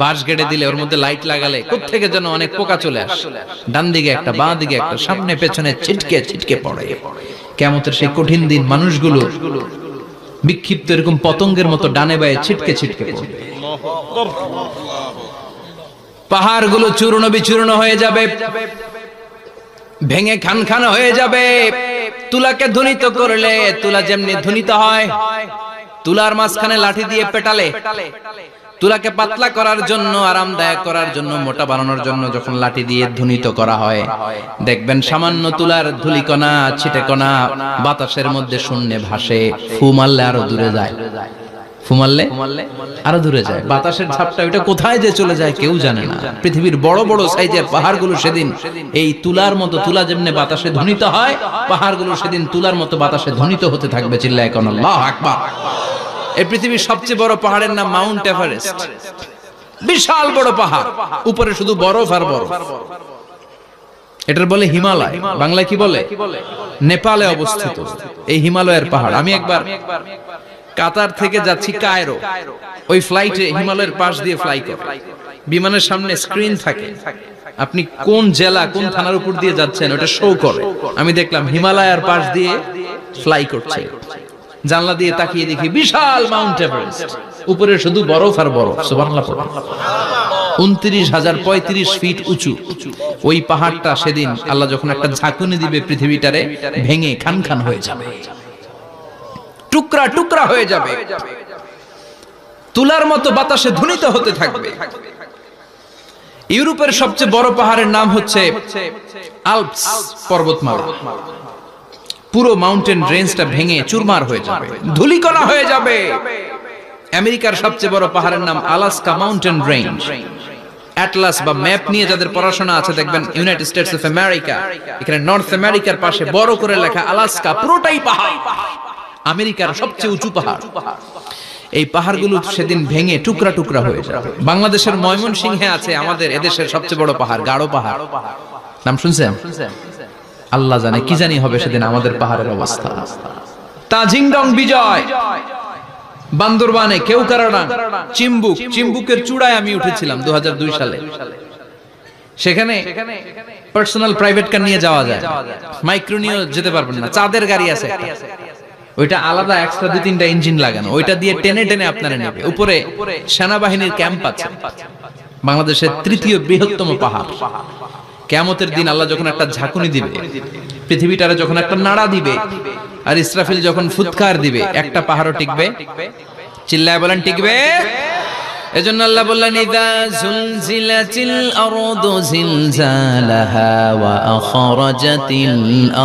বাঁশ গেড়ে দিলে ওর মধ্যে লাইট লাগালে কোত্থেকে যেন অনেক পোকা চলে আসে, ডান দিকে একটা, বাঁ দিকে একটা, সামনে পেছনে ছিটকে ছিটকে পড়ে। কিয়ামতের সেই কঠিন দিন মানুষগুলো বিক্ষিপ্ত এরকম পতঙ্গের মতো ডানে বায়ে ছিটকে ছিটকে পড়বে। পাহাড়গুলো চূর্ণ বিচূর্ণ হয়ে যাবে, ভেঙে খান খান হয়ে যাবে। তুলাকে ধ্বনিত করলে তুলা যেমনি ধ্বনিত হয়, তুলার মাঝখানে লাঠি দিয়ে পেটালে, তুলাকে পাতলা করার জন্য, আরামদায়ক করার জন্য, মোটা বানানোর জন্য যখন লাঠি দিয়ে ধ্বনিত করা হয়, দেখবেন সামান্য তুলার ধুলিকণা ছিটেকণা বাতাসের মধ্যে শূন্যে ভাসে। ফু মারলে আরো দূরে যায়, ফু মারলে আরো দূরে যায়। বাতাসের ঝাপটা ওটা কোথায় যে চলে যায় কেউ জানে না। পৃথিবীর বড় বড় সাইজের পাহাড়গুলো সেদিন এই তুলার মতো, তুলা যেমনি বাতাসে ধ্বনিত হয়, পাহাড়গুলো সেদিন তুলার মতো বাতাসে ধ্বনিত হতে থাকবে। চিল্লায় কোন আল্লাহু আকবার। এই পৃথিবীর সবচেয়ে বড় পাহাড়ের নাম মাউন্ট এভারেস্ট। বিশাল বড় পাহাড়, উপরে শুধু বরফ আর বরফ। এটার বলে হিমালয়। বাংলায় কি বলে? নেপালে অবস্থিত এই হিমালয়ের পাহাড়। আমি একবার কাতার থেকে যাচ্ছি কায়রো, ওই ফ্লাইটে হিমালয়ের পাশ দিয়ে ফ্লাই করে, বিমানের সামনে স্ক্রিন থাকে, আপনি কোন জেলা কোন থানার উপর দিয়ে যাচ্ছেন ওটা শো করে। আমি দেখলাম হিমালয়ের পাশ দিয়ে ফ্লাই করছে। জানলা দিয়ে তাকিয়ে দেখি বিশাল মাউন্ট এভারেস্ট, উপরে শুধু বরফ আর বরফ। সুবহানাল্লাহ। 29,035 ফিট উঁচু ওই পাহাড়টা সেদিন আল্লাহ যখন একটা ঝাঁকুনি দিবে, পৃথিবীটারে ভেঙে খান খান হয়ে যাবে, টুকরা টুকরা হয়ে যাবে, তুলার মতো বাতাসে ধ্বনিত হতে থাকবে। ইউরোপের সবচেয়ে বড় পাহাড়ের নাম হচ্ছে আল্পস পর্বতমালা। পুরো মাউন্টেন রেঞ্জটা ভেঙে চুরমার হয়ে যাবে, ধূলিকণা হয়ে যাবে। আমেরিকার সবচেয়ে বড় পাহাড়ের নাম আলাস্কা মাউন্টেন রেঞ্জ। অ্যাটলাস বা ম্যাপ নিয়ে যাদের পড়াশোনা আছে দেখবেন ইউনাইটেড স্টেটস অফ আমেরিকা, এখানে নর্থ আমেরিকার পাশে বড় করে লেখা আলাস্কা, পুরোটাই পাহাড়, আমেরিকার সবচেয়ে উঁচু পাহাড়। এই পাহাড়গুলো সেদিন ভেঙে টুকরা টুকরা হয়ে যাবে। বাংলাদেশের ময়মনসিংহে আছে আমাদের এদেশের সবচেয়ে বড় পাহাড়, গাঢ় পাহাড়। নাম শুনছেন? আল্লাহ জানে কি জানি হবে সেদিন আমাদের পাহাড়ের অবস্থা। তাজিংডং বিজয়, বান্দরবানে কেউকারাডাং, চিম্বুকের চূড়ায় আমি উঠেছিলাম 2002 সালে। সেখানে পার্সোনাল প্রাইভেট কার নিয়ে যাওয়া যায়, মাইক্রো নিয়েও যেতে পারবেন না, চাঁদের গাড়ি আছে একটা। ওইটা আলাদা এক্সট্রা 2-3টা ইঞ্জিন লাগানো, ওইটা দিয়ে টেনে টেনে আপনারা নেবে। উপরে সেনাবাহিনীর ক্যাম্প আছে, বাংলাদেশের 3য় বৃহত্তম পাহাড়। কিয়ামতের দিন আল্লাহ যখন একটা ঝাঁকুনি দিবে, পৃথিবীটারে যখন একটা নাড়া দিবে, আর ইসরাফিল যখন ফুৎকার দিবে, একটা পাহাড়ও টিকবে? চিল্লায় বলেন টিকবে? এজন্য আল্লাহ বললেন ইযা যুলজিলাতিল আরদু জিলজালাহা ওয়া আখরাজাতিল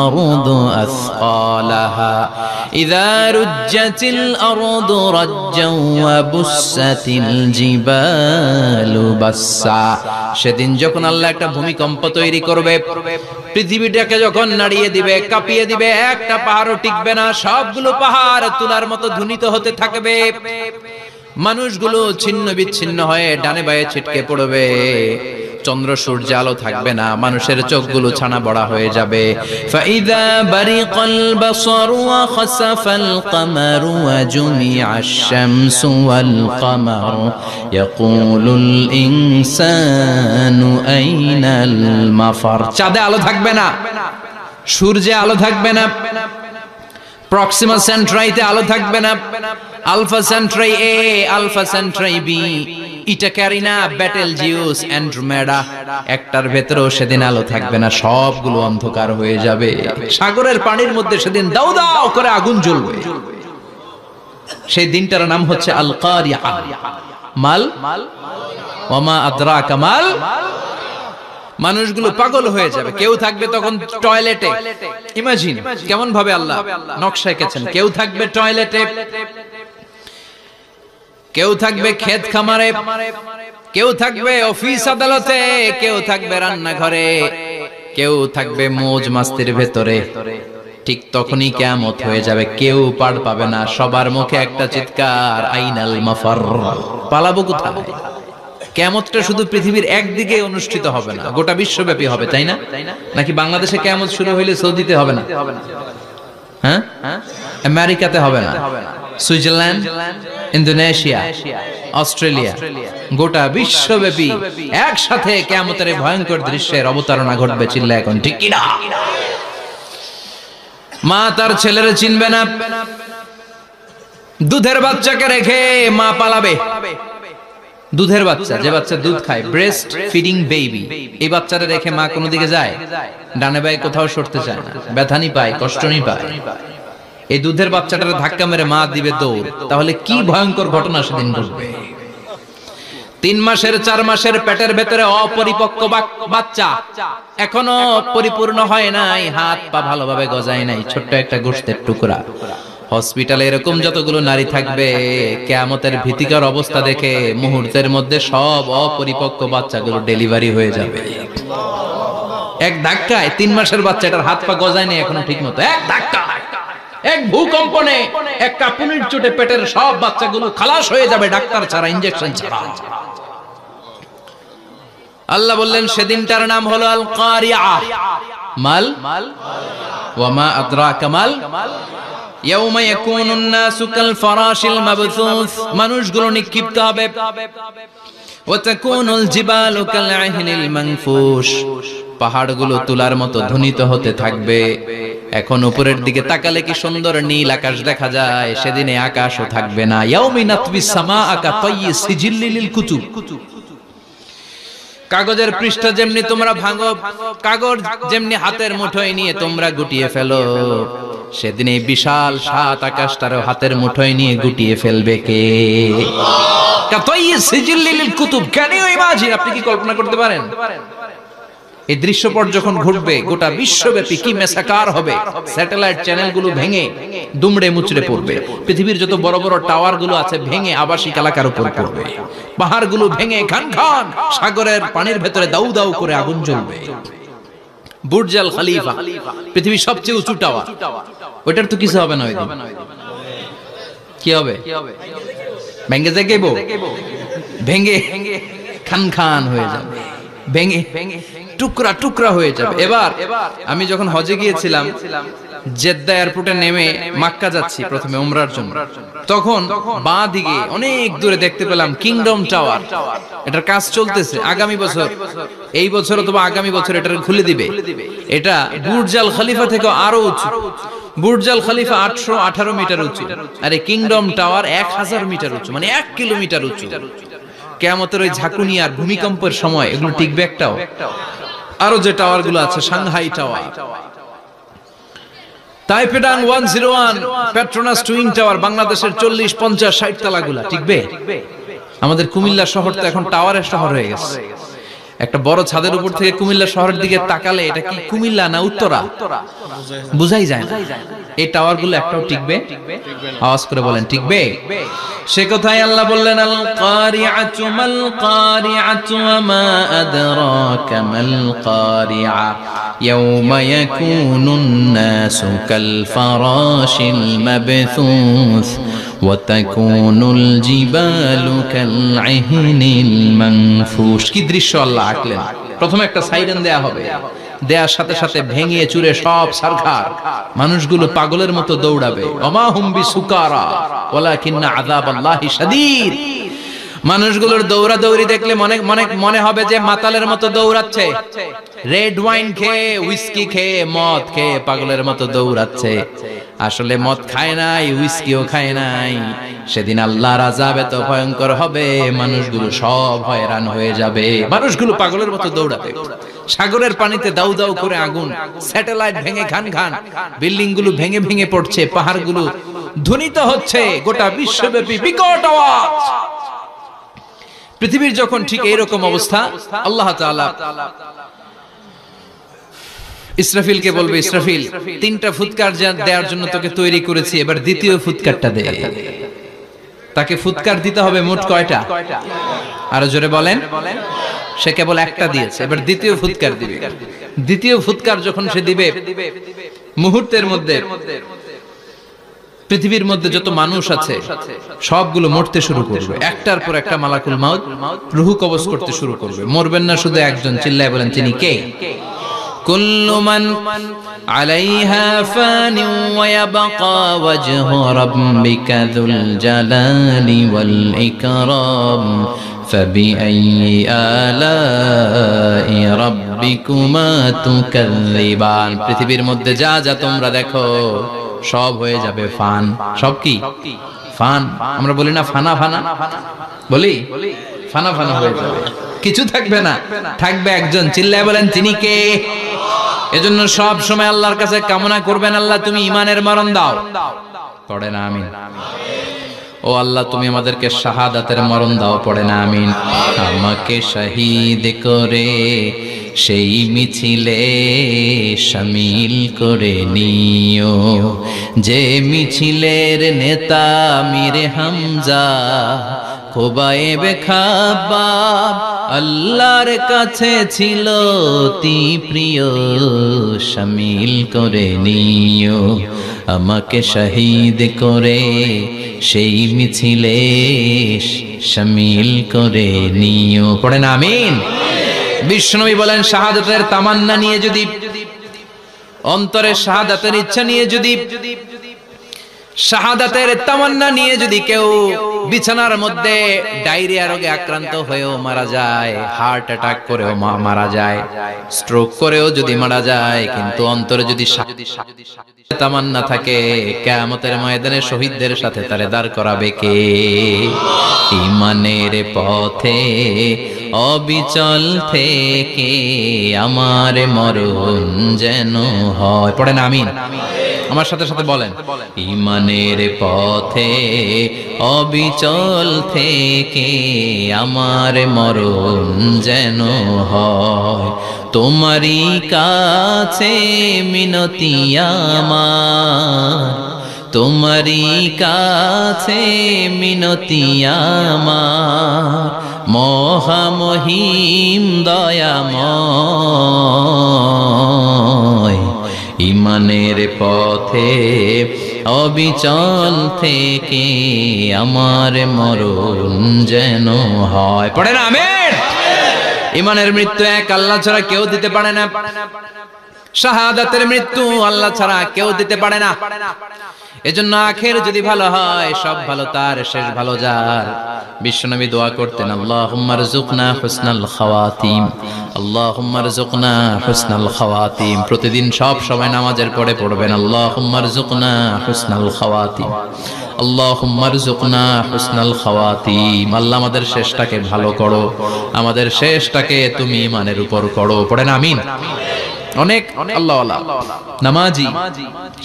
আরদু আসকালাহা ইযা রুজ্জাতিল আরদু রাজ্জাও ওয়া বুসাতিল জিবালু বাসসা। সেদিন যখন আল্লাহ একটা ভূমিকম্প তৈরি করবে, পৃথিবীটাকে যখন নাড়িয়ে দিবে, কাঁপিয়ে দিবে, একটা পাহাড়ও টিকবে না, সবগুলো পাহাড় তুলার মতো ধ্বনিত হতে থাকবে। মানুষগুলো ছিন্ন বিচ্ছিন্ন হয়ে ডানে বায়ে ছিটকে পড়বে, চন্দ্র সূর্য আলো থাকবে না, মানুষের চোখগুলো ছানা বড়া হয়ে যাবে। ফাইদা বারিকাল বাসারু ওয়া খাসাফাল কামারু ওয়া জুমিআশ শামসু ওয়াল কামারু ইয়াকুলুল ইনসানু আইনাল মাফার। চাঁদে আলো থাকবে না, সূর্যে আলো থাকবে না, প্রক্সিমা সেন্ট্রাইতে আলো থাকবে না, alpha Centauri A, alpha Centauri B, Eta Carinae, Betelgeuse, Andromeda, একটার ভেতরেও সেদিন আলো থাকবে না, সবগুলো অন্ধকার হয়ে যাবে। সাগরের পানির মধ্যে সেদিন দাউ দাউ করে আগুন জ্বলবে। সেই দিনটার নাম হচ্ছে আল কারিআ। মাল ওয়া মা আদরাকা মাল। মানুষগুলো পাগল হয়ে যাবে। কেউ থাকবে তখন টয়লেটে, ইমাজিন কেমন ভাবে আল্লাহ নকশা এঁকেছেন। কেউ থাকবে টয়লেটে, কেউ থাকবে ক্ষেত খামারে, কেউ থাকবে অফিস আদালতে, কেউ থাকবে রান্নাঘরে, কেউ থাকবে মৌজ মাস্তির ভেতরে। ঠিক তখনই কিয়ামত হয়ে যাবে, কেউ পার পাবে না, সবার মুখে একটা চিৎকার, আইনাল মাফার। পালাবো কোথায়? কিয়ামতটা শুধু পৃথিবীর একদিকে অনুষ্ঠিত হবে না, গোটা বিশ্বব্যাপী হবে, তাই না? নাকি বাংলাদেশে কিয়ামত শুরু হইলে সৌদিতে হবে না? হ্যাঁ, আমেরিকাতে হবে না, সুইজারল্যান্ড, ইন্দোনেশিয়া, অস্ট্রেলিয়া, গোটা বিশ্বব্যাপী একসাথে কিয়ামতের ভয়ঙ্কর দৃশ্যের অবতারণা ঘটবে। চিল্লা এখন ঠিক কিনা? মা তার ছেলেরে চিনবে না, দুধের বাচ্চাকে রেখে মা পালাবে। দুধের বাচ্চা, যে বাচ্চা দুধ খায়, ব্রেস্ট ফিডিং বেবি, এই বাচ্চাটা রেখে মা কোনো দিকে যায়? ডানে বায়ে কোথাও সরতে চায় না, ব্যথানি পায়, কষ্টনি পায়। এই দুধের বাচ্চাটারে ধাক্কা মেরে মা দিবে দৌড়। তাহলে কি ভয়ঙ্কর ঘটনা সেদিন ঘটবে। 3 মাসের 4 মাসের পেটের ভেতরে অপরিপক্ক বাচ্চা, এখনো পরিপূর্ণ হয় নাই, হাত পা ভালোভাবে গজায় নাই, ছোট্ট একটা গোশতের টুকরা। হসপিটালে এরকম যতগুলো নারী থাকবে, কিয়ামতের ভীতিকর অবস্থা দেখে মুহূর্তের মধ্যে সব অপরিপক্ক বাচ্চাগুলো ডেলিভারি হয়ে যাবে। এক ধাক্কায় 3 মাসের বাচ্চাটার হাত পা গজায় নেই এখনো ঠিক মতো, এক ধাক্কায়, এক ভূকম্পনে, এক কাঁপুনির চোটে পেটের সব বাচ্চাগুলো খালাস হয়ে যাবে, ডাক্তার ছাড়া, ইনজেকশন ছাড়া। আল্লাহ বললেন সেদিনটার নাম হলো আল কারিআ। মাল ওয়া মা আদরাকা মাল। ইয়াউমা ইয়াকুনুন নাসু কাল ফারাশিল মাবথুস, মানুষগুলো নিক্ষিপ্ত হবে। ওয়া তাকুনুল জিবালু কাল আহিনিল মানফুশ, পাহাড়গুলো তুলার মতো ধ্বনিত হতে থাকবে। এখন উপরের দিকে তাকালে কি সুন্দর নীল আকাশ দেখা যায়, সেদিনে আকাশও থাকবে না। ইয়াউমিন নাতবিস সামাআ কা তায়্যি সিজিল্লি লিল কুতুব, কাগজের পৃষ্ঠা যেমনি তোমরা ভাঙো, কাগজ যেমনি হাতের মুঠোয় নিয়ে তোমরা গুটিয়ে ফেলো, সেদিন এই বিশাল 7 আকাশটারও হাতের মুঠোয় নিয়ে গুটিয়ে ফেলবে কে? কাতাইয়ি সিজিল্লি লিল কুতুব। Can you imagine? আপনি কি কল্পনা করতে পারেন? এই দৃশ্যপট যখন ঘটবে, গোটা বিশ্বব্যাপী কি মেসাকার হবে। স্যাটেলাইট চ্যানেলগুলো ভেঙে দুমড়ে মুচড়ে পড়বে, পৃথিবীর যত বড় বড় টাওয়ার গুলো আছে ভেঙে আবাসিক এলাকার উপর পড়বে, পাহাড়গুলো ভেঙে খান খান সাগরের পানির ভেতরে দাউ দাউ করে আগুন জ্বলবে। বুর্জ আল খলিফা, পৃথিবীর সবচেয়ে উঁচু টাওয়ার, ওটার তো কিছু হবে না। ওই দিন কি হবে? ভেঙে যাইবো, ভেঙে খান খান হয়ে যাবে। ভেঙে টুকরা টুকরা হয়ে যাবে। এবার আমি যখন হজে গিয়েছিলাম, জেদ্দা এয়ারপোর্টে নেমে মক্কা যাচ্ছি প্রথমে উমরার জন্য, তখন বাঁ দিকে অনেক দূরে দেখতে পেলাম কিংডম টাওয়ার। এটার কাজ চলতেছে। আগামী বছর, এই বছর অথবা আগামী বছর এটা খুলে দিবে। এটা বুর্জ আল খলিফা থেকে আরো উঁচু। বুর্জ আল খলিফা 818 মিটার উঁচু, আর এই কিংডম টাওয়ার 1000 মিটার উঁচু, মানে 1 কিলোমিটার উঁচু। কিয়ামতের ওই ঝাঁকুনি আর ভূমিকম্পের সময় এগুলো টিকবে একটাও? আরো যে টাওয়ার গুলো আছে, সাংহাই টাওয়ার, তাইপেডাং 101, পেট্রোনাস টুইন টাওয়ার, বাংলাদেশের 40, 50, 60 তলাগুলা টিকবে? আমাদের কুমিল্লা শহর তো এখন টাওয়ারের শহর হয়ে গেছে। একটা বড় ছাদের উপর থেকে কুমিল্লা শহরের দিকে তাকালে এটা কি কুমিল্লা না উত্তরা বুঝাই যায় না। এই টাওয়ার গুলো একটাও টিকবে? আওয়াজ করে বলেন টিকবে? সে কথাই আল্লাহ বললেন, আল কারিআতু মাল কারিআতু ওয়া মা আদরাকা মাল কারিআ ইয়াওমা ইয়াকুনুন নাসু কাল ফারাশিল মাবথুস ওয়া তাকুনুল জিবালু কাল ইহনিল মানফুশ। কি দৃশ্য আল্লাহ আঁকলেন। প্রথমে একটা সাইরেন দেয়া হবে, দেয়ার সাথে সাথে ভেঙে চুরে সব সারখার, মানুষগুলো পাগলের মতো দৌড়াবে। ওমা হুম বিসুকারা ওয়ালাকিন্না আযাবাল্লাহি শাদীদ। মানুষগুলোর দৌড়াদৌড়ি দেখলে মনে হবে যে মাতালের মতো দৌড়াচ্ছে। রেড ওয়াইন খেয়ে, হুইস্কি খেয়ে, মদ খেয়ে পাগলের মতো দৌড়াচ্ছে। আসলে মদ খায় নাই, হুইস্কিও খায় নাই। সেদিন আল্লাহর আযাব এত ভয়ঙ্কর হবে, মানুষগুলো সব হয়রান হয়ে যাবে। মানুষগুলো পাগলের মতো দৌড়াবে। সাগরের পানিতে দাউ দাউ করে আগুন, স্যাটেলাইট ভেঙে খান খান, বিল্ডিং গুলো ভেঙে ভেঙে পড়ছে, পাহাড়গুলো ধ্বনিত হচ্ছে, গোটা বিশ্বব্যাপী বিকট আওয়াজ। পৃথিবীর যখন ঠিক এইরকম অবস্থা, আল্লাহ তাআলা ইসরাফিলকে বলবে, ইসরাফিল 3টা ফুৎকার দেওয়ার জন্য তোকে তৈরি করেছি, এবার দ্বিতীয় ফুৎকারটা দে। তাকে ফুৎকার দিতে হবে মোট কয়টা? আরো জোরে বলেন। সে কেবল একটা দিয়েছে, এবার দ্বিতীয় ফুৎকার দিবে। দ্বিতীয় ফুৎকার যখন সে দিবে, মুহূর্তের মধ্যে পৃথিবীর মধ্যে যত মানুষ আছে সবগুলো মরতে শুরু করবে। একটার পর একটা মালাকুল মাউত রূহ কবজ করতে শুরু করবে। মরবেন না শুধু একজন, চিল্লায় বলেন তিনি কে? কুল্লু মান আলাইহা ফানি ওয়া ইয়াবকা ওয়াজহু রাব্বিকা যুল জালালি ওয়াল ইকরাম ফাবিআইয়ি আলাই রাব্বিকুমা তুকাযযিবান। পৃথিবীর মধ্যে যা যা তোমরা দেখো সব হয়ে যাবে ফান। সব কি? ফান। আমরা বলি না ফানা ফানা, বলি ফানা ফানা হয়ে যাবে, কিছু থাকবে না, থাকবে একজন। চিল্লায় বলেন তিনি কে? এজন্য সব সময় আল্লাহর কাছে কামনা করবেন, আল্লাহ তুমি ঈমানের মরণ দাও। পড়ে না আমিন? ও আল্লাহ তুমি আমাদেরকে শাহাদাতের মরণ দাও। পড়ে না আমিন? আমাকে শহীদ করে সেই মিছিলে শামিল করে নিও, যে মিছিলের নেতা মীরে হামজা খোবায়েবে খাব্বাব আল্লাহর কাছে ছিল অতি প্রিয়। শামিল করে নিও আমাকে শহীদ করে সেই মিছিলে শামিল করে নিও। পড়েন আমিন? বিশ্বনবী বলেন, শাহাদাতের তামান্না নিয়ে যদি, অন্তরে শাহাদাতের ইচ্ছা নিয়ে যদি, শাহাদাতের তামান্না নিয়ে যদি কেউ বিছানার মধ্যে ডায়রিয়া রোগে আক্রান্ত হয়েও মারা যায়, হার্ট অ্যাটাক করেও মারা যায়, স্ট্রোক করেও যদি মারা যায়, কিন্তু অন্তরে যদি তামান্না থাকে, কিয়ামতের ময়দানে শহীদদের সাথে তারে দাঁড় করাবে কে? ঈমানের পথে অবিচল থেকে আমার মরণ যেন হয়। পড়েন আমিন? আমার সাথে সাথে বলেন, ঈমানের পথে অবিচল থেকে আমার মরণ যেন হয়। তোমারই কাছে মিনতি আমার, তোমারই কাছে মিনতি আমার, মহামহিম দয়াময়। ঈমানের পথে অবিচল থেকে আমার মরণ যেন হয়। পড়েন আমিন? ইমানের মৃত্যু এক, আল্লাহ ছাড়া কেউ দিতে পারে না। শাহাদাতের মৃত্যু আল্লাহ ছাড়া কেউ দিতে পারে না। এজন্য আখের যদি ভালো হয়, সব ভালো তার, শেষ ভালো যার। বিশ্বনবী দোয়া করতেন, আল্লাহুম্মা রযুকনা হুসনাল খাওয়াতিম, আল্লাহুম্মা রযুকনা হুসনাল খাওয়াতিম। প্রতিদিন সব সময় নামাজের পরে পড়বেন, আল্লাহুম্মা রযুকনা হুসনাল খাওয়াতিম, আল্লাহুম্মা রযুকনা হুসনাল খাওয়াতিম। আল্লাহ আমাদের শেষটাকে ভালো করো, আমাদের শেষটাকে তুমি ঈমানের উপর করো। পড়েন আমিন। অনেক আল্লাহওয়ালা নামাজি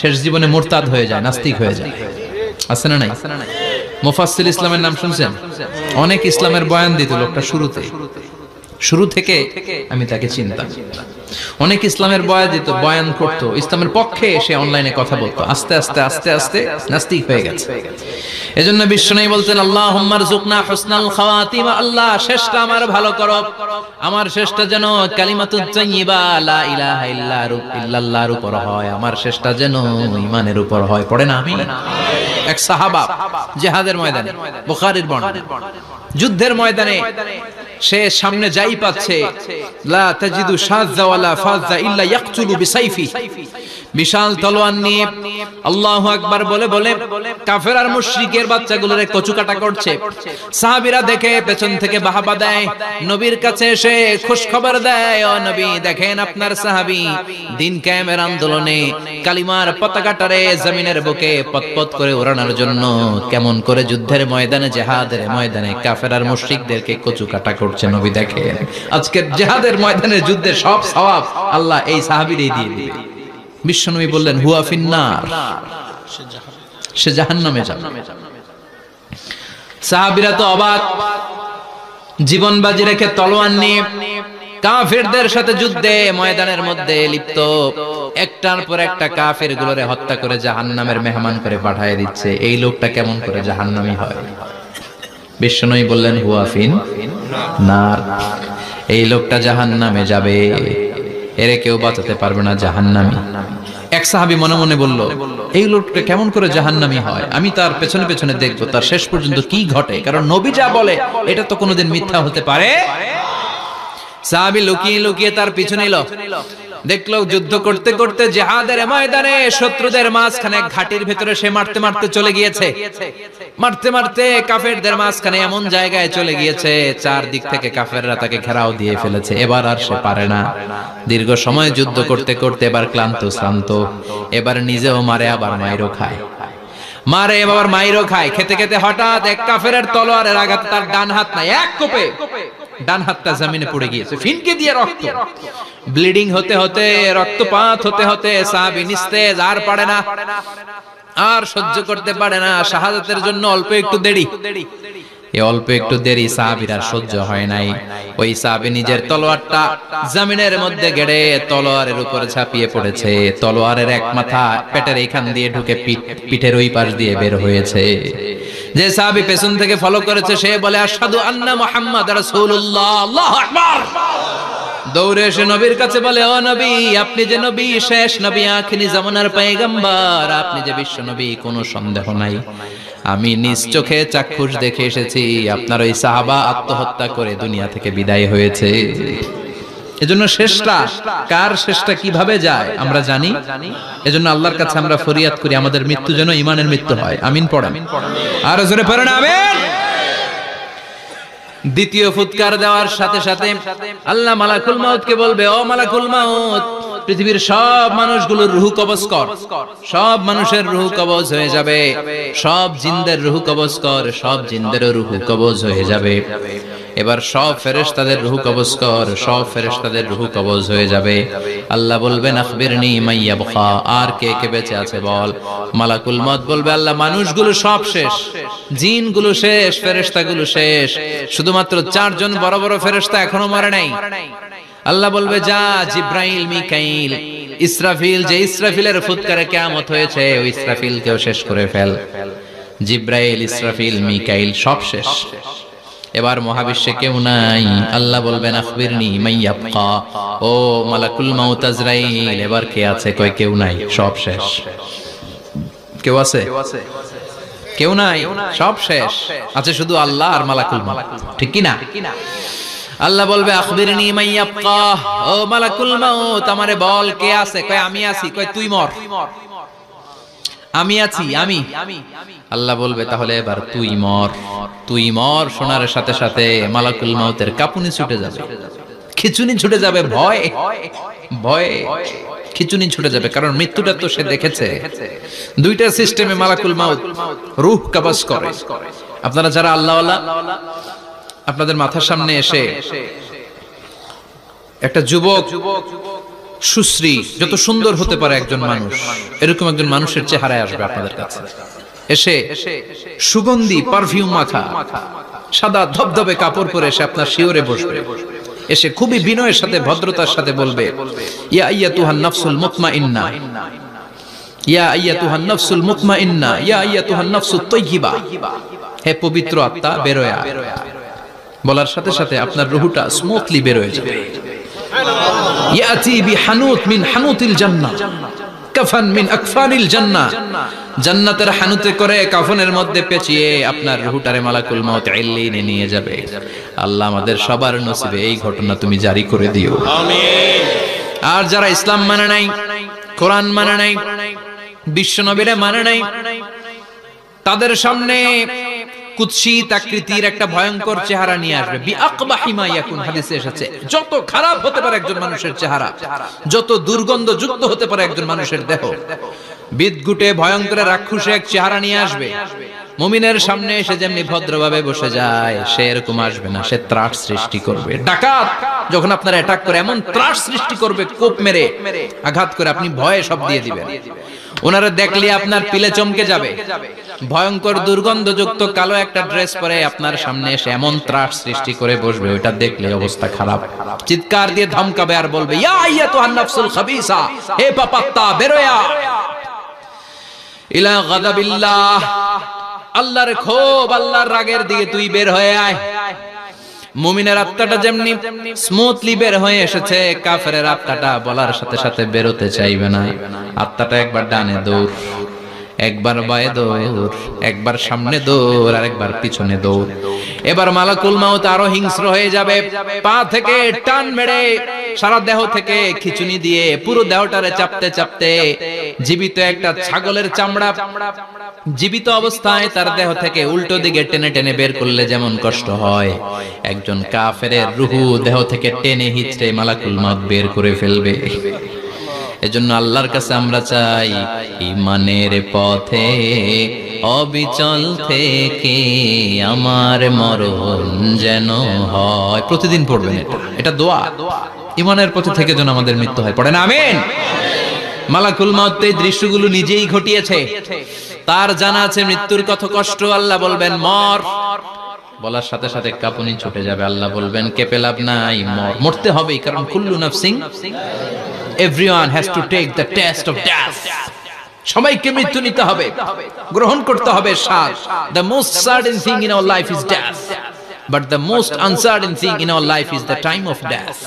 শেষ জীবনে মুরতাদ হয়ে যায়, নাস্তিক হয়ে যায়, আছে না নাই? মুফাসসির ইসলামের নাম শুনছেন? অনেক ইসলামের বয়ান দিত লোকটা শুরু থেকে আমি তাকে চিনতাম। অনেক ইসলামের বয়ান করতো, ইসলামের পক্ষে সে অনলাইনে কথা বলতো। আস্তে আস্তে আস্তে আস্তে নাস্তিক হয়ে গেছে। এজন্য বিশ্বনবী বলতেন, আল্লাহুম্মা রযুকনা হুসনাল খাওয়াতিম, আল্লাহ শেষটা আমার ভালো করো, আমার শেষটা যেন কালিমাতুত তাইয়্যিবা লা ইলাহা ইল্লাল্লাহর উপর হয়, আমার শেষটা যেন ঈমানের উপর হয়। পড়েন আমিন। এক সাহাবা জিহাদের ময়দানে, বুখারীর বর্ণনা, যুদ্ধের ময়দানে সে সামনে যাই পাচ্ছে, লা তাজিদু শাযযা ওয়ালা ফাযযা ইল্লা ইয়াকতুলু বিসাইফি, বিশাল তলোয়ার নিয়ে আল্লাহু আকবার বলে বলে কাফের আর মুশরিকের বাচ্চাগুলোরে কচুকাটা করছে। সাহাবীরা দেখে পেছন থেকে বাহাবা দেয়, নবীর কাছে এসে খুশখবর দেয়, ও নবী দেখেন আপনার সাহাবী দিন কায়েমের আন্দোলনে কালিমার পতাকাটারে জমিনের বুকে পতপত করে ওড়ানোর জন্য কেমন করে যুদ্ধের ময়দানে, জিহাদের ময়দানে কাফের আর মুশরিকদেরকে কচুকাটা করছে। নবী দেখেন আজকের জিহাদের ময়দানে যুদ্ধের সব সওয়াব আল্লাহ এই সাহাবীরই দিয়ে দিবে। বিশ্বনবী বললেন, হুয়া ফিন্নার, সে জাহান্নামে যাবে। সাহাবীরা তো অবাক, জীবন বাজি রেখে তলোয়ার নিয়ে কাফেরদের সাথে যুদ্ধে ময়দানের মধ্যে লিপ্ত, একটার পর একটা কাফের গুলোরে হত্যা করে জাহান্নামের মেহমান করে পাঠিয়ে দিচ্ছে। এই লোকটা কেমন করে জাহান্নামী হয়? বিশ্বনবী বললেন, হুয়া ফিন্নার, এই লোকটা জাহান্নামে যাবে, এরে কেউ বাঁচাতে পারবে না, জাহান্নামী। এক সাহাবী মনে মনে বলল, এই লোকটা কেমন করে জাহান্নামী হয়, আমি তার পেছনে পেছনে দেখবো তার শেষ পর্যন্ত কি ঘটে, কারণ নবী যা বলে এটা তো কোনোদিন মিথ্যা হতে পারে। সাহাবী লুকিয়ে লুকিয়ে তার পিছনে এলো, দেখলো যুদ্ধ করতে করতে জিহাদের ময়দানে শত্রুদের মাঝখানে ঘাটির ভেতরে সে মারতে মারতে চলে গিয়েছে, মারতে মারতে কাফেরদের মাঝখানে এমন জায়গায় চলে গিয়েছে চারদিক থেকে কাফেররা তাকে ঘেরাও দিয়ে ফেলেছে। এবার আর সে পারে না, দীর্ঘ সময় যুদ্ধ করতে করতে এবার ক্লান্ত শ্রান্ত, এবার নিজেও মারে আবার মাইরও খায়, মারে এবার মাইরও খায়। খেতে খেতে হঠাৎ এক কাফেরের তলোয়ারের আঘাতে তার ডান হাত নাই, এক কোপে ডান হাতটা জমিনে পড়ে গিয়েছে, ফিনকে দিয়ে রক্ত, ব্লিডিং হতে হতে, রক্তপাত হতে হতে সাহাবী নিস্তেজ, আর পারে না, আর সহ্য করতে পারে না। শাহাদাতের জন্য অল্প একটু দেরি, এই অল্প একটু দেরি সাহাবীর আর সহ্য হয় নাই। ওই সাহাবী নিজের তলোয়ারটা জমিনের মধ্যে গেড়ে তলোয়ারের উপরে ঝাঁপিয়ে পড়েছে। তলোয়ারের এক মাথা পেটের এইখান দিয়ে ঢুকে পিঠের ওই পাশ দিয়ে বের হয়েছে। যে সাহাবী পেছন থেকে ফলো করেছে সে বলে, আশহাদু আন্না মুহাম্মাদ রাসূলুল্লাহ, আল্লাহু আকবার। দৌড়ে এসে নবীর কাছে বলে, ও নবী, আপনি যে নবী, শেষ নবী, আখিরি জামানার পয়গম্বর, আপনি যে বিশ্ব নবী, কোনো সন্দেহ নাই, আমি নিজ চোখে চাক্ষুষ দেখে এসেছি আপনার ওই সাহাবা আত্মহত্যা করে দুনিয়া থেকে বিদায় হয়েছে। এজন্য শেষটা কার, শেষটা কিভাবে যায় আমরা জানি। এজন্য আল্লাহর কাছে আমরা ফরিয়াদ করি আমাদের মৃত্যু যেন ঈমানের মৃত্যু হয়। আমিন পড়েন, আর জোরে পড়েন আমিন। দ্বিতীয় ফুৎকার দেওয়ার সাথে সাথে আল্লাহ মালাকুল মাউতকে বলবে, ও মালাকুল মাউত, পৃথিবীর সব মানুষগুলোর রূহ কবজ কর, সব মানুষের রূহ কবজ হয়ে যাবে, সব জিনদের রূহ কবজ কর, সব জিনদেরও রূহ কবজ হয়ে যাবে। এবার সব ফেরেশতাদের রূহ কবজ কর, সব ফেরেশতাদের রূহ কবজ হয়ে যাবে। আল্লাহ বলবেন, আখবিরনি মাইয়াবকা, আর কে কে বেঁচে আছে বল। মালাকুল মউত বলবে, আল্লাহ মানুষগুলো সব শেষ, জিনগুলো শেষ, ফেরেশতাগুলো শেষ, শুধুমাত্র চারজন বড় বড় ফেরেশতা এখনো মরে নাই। আল্লাহ বলবে, যা জিব্রাইল, মিকাইল, ইসরাফিল, যে ইসরাফিলের ফুৎকারে কিয়ামত হয়েছে ওই ইসরাফিলকেও শেষ করে ফেল। জিব্রাইল, ইসরাফিল, মিকাইল সব শেষ, এবার মহাবিশ্বে কেউ নাই। আল্লাহ বলবেন, আখবিরনি মাইয়াবকা, ও মালাকুল মাউত আজরাইল, এবার কে আছে? কই কেউ নাই, সব শেষ। কেউ আছে? কেউ নাই, সব শেষ, আছে শুধু আল্লাহ আর মালাকুল মাউত, ঠিক কি না? আল্লাহ বলবে আখবিরনি মাইয়াবকা, ও মালাকুল মাউত আমারে বল কে আছে? কয় আমি আছি। কয় তুই মর। আমি আছি, আমি। আল্লাহ বলবে তাহলে এবার তুই মর। তুই মর শোনার সাথে সাথে মালাকুল মাউতের কাঁপুনি ছুটে যাবে, খিচুনি ছুটে যাবে, ভয় ভয়ে খিচুনি ছুটে যাবে, কারণ মৃত্যুটা তো সে দেখেছে। দুইটা সিস্টেমে মালাকুল মাউত রূহ কবজ করে। আপনারা যারা আল্লাহওয়ালা, আপনাদের মাথার সামনে এসে একটা যুবক সুশ্রী, যত সুন্দর হতে পারে একজন মানুষ, এরকম একজন মানুষের চেহারায় আসবে আপনাদের কাছে, এসে সুগন্ধি পারফিউম মাখা সাদা ধবধবে কাপড় পরে এসে আপনার শিওরে বসবে, এসে খুবই বিনয়ের সাথে ভদ্রতার সাথে বলবে, ইয়া আইয়াতুহান নাফসুল মুতমাইন্না, ইয়া আইয়াতুহান নাফসুল মুতমাইন্না, ইয়া আইয়াতুহান নাফসুত তাইয়্যিবা, হে পবিত্র আত্মা বেরোয়া। বলার সাথে সাথে আপনার রূহটা স্মুথলি বের হয়ে যাবে। ইয়াতি বিহানুত মিন হানুতিল জান্নাহ, কাফান মিন আকফানিল জান্নাহ, জান্নাতের হানুতে করে কাফনের মধ্যে পেঁচিয়ে আপনার রূহটারে মালাকুল মাউত ইল্লিনে নিয়ে যাবে। আল্লাহ আমাদের সবার নসিবে এই ঘটনা তুমি জারি করে দিও, আমিন। আর যারা ইসলাম মানে নাই, কোরআন মানে নাই, বিশ্ব নবীরে মানে নাই, তাদের সামনে কুৎসিত আকৃতির একটা ভয়ঙ্কর চেহারা নিয়ে আসবে। বিআকবাহি মা ইয়াকুন, হাদিসে এসেছে যত খারাপ হতে পারে একজন মানুষের চেহারা, যত দুর্গন্ধ যুক্ত হতে পারে একজন মানুষের দেহ, বিদঘুটে ভয়ঙ্কর রাক্ষসে এক চেহারা নিয়ে আসবে। মুমিনের সামনে এসে যেমনি ভদ্রভাবে বসে যায়, সে এরকম আসবে না, সে ত্রাস সৃষ্টি করবে। ডাকাত যখন আপনার অ্যাটাক করে এমন ত্রাস সৃষ্টি করবে, কোপ মেরে আঘাত করে আপনি ভয়ে সব দিয়ে দিবেন। ওনারা দেখলে আপনার পিলে চমকে যাবে। ভয়ঙ্কর দুর্গন্ধযুক্ত কালো একটা ড্রেস পরে আপনার সামনে এসে এমন ত্রাস সৃষ্টি করে বসবে, ওটা দেখলে অবস্থা খারাপ। চিৎকার দিয়ে ধমকাবে আর বলবে, ইয়া আইয়াতুহান নাফসুল খাবিসা, হে পাপাত্তা বেরোয়া ইলা গাদাবিল্লাহ, আল্লাহর ক্ষোভ, আল্লাহর রাগের দিকে তুই বের হয়ে আয়। মুমিনের আত্মাটা যেমনি স্মুথলি বের হয়ে এসেছে, কাফেরের আত্মাটা বলার সাথে সাথে বেরোতে চাইবে না। আত্মাটা একবার ডানে দৌড়, একবার বায়ে দৌড়, একবার সামনে দৌড়, আর একবার পিছনে দৌড়। এবার মালাকুল মাউত আরো হিংস্র হয়ে যাবে, পা থেকে টান মেরে সারা দেহ থেকে খিচুনি দিয়ে পুরো দেহটারে চাপতে চাপতে জীবিত একটা ছাগলের চামড়া জীবিত অবস্থায় তার দেহ থেকে উল্টো দিকে টেনে টেনে বের করলে যেমন কষ্ট হয়, একজন কাফেরের রূহ দেহ থেকে টেনে হিচড়ে মালাকুল মাউত বের করে ফেলবে। এজন্য আল্লাহর কাছে আমরা চাই, ঈমানের পথে অবিচল থেকে আমার মরণ যেন হয়। প্রতিদিন পড়বেন এটা দোয়া, ঈমানের পথে থেকে যেন আমাদের মৃত্যু হয়। পড়েন আমিন। মালাকুল মাউত এই দৃশ্যগুলো নিজেই ঘটিয়েছে, তার জানা আছে মৃত্যুর কত কষ্ট। আল্লাহ বলবেন মর, বলার সাথে সাথে কাঁপুনি ছুটে যাবে। আল্লাহ বলবেন কেঁপে লাভ নাই, মর, মরতে হবেই, কারণ কুল্লু নাফসিন, everyone has to take the test of death. সবাইকে মৃত্যু নিতে হবে, গ্রহণ করতে হবে স্বাদ। The most certain thing in our life is death, but the most uncertain thing in our life is the time of death.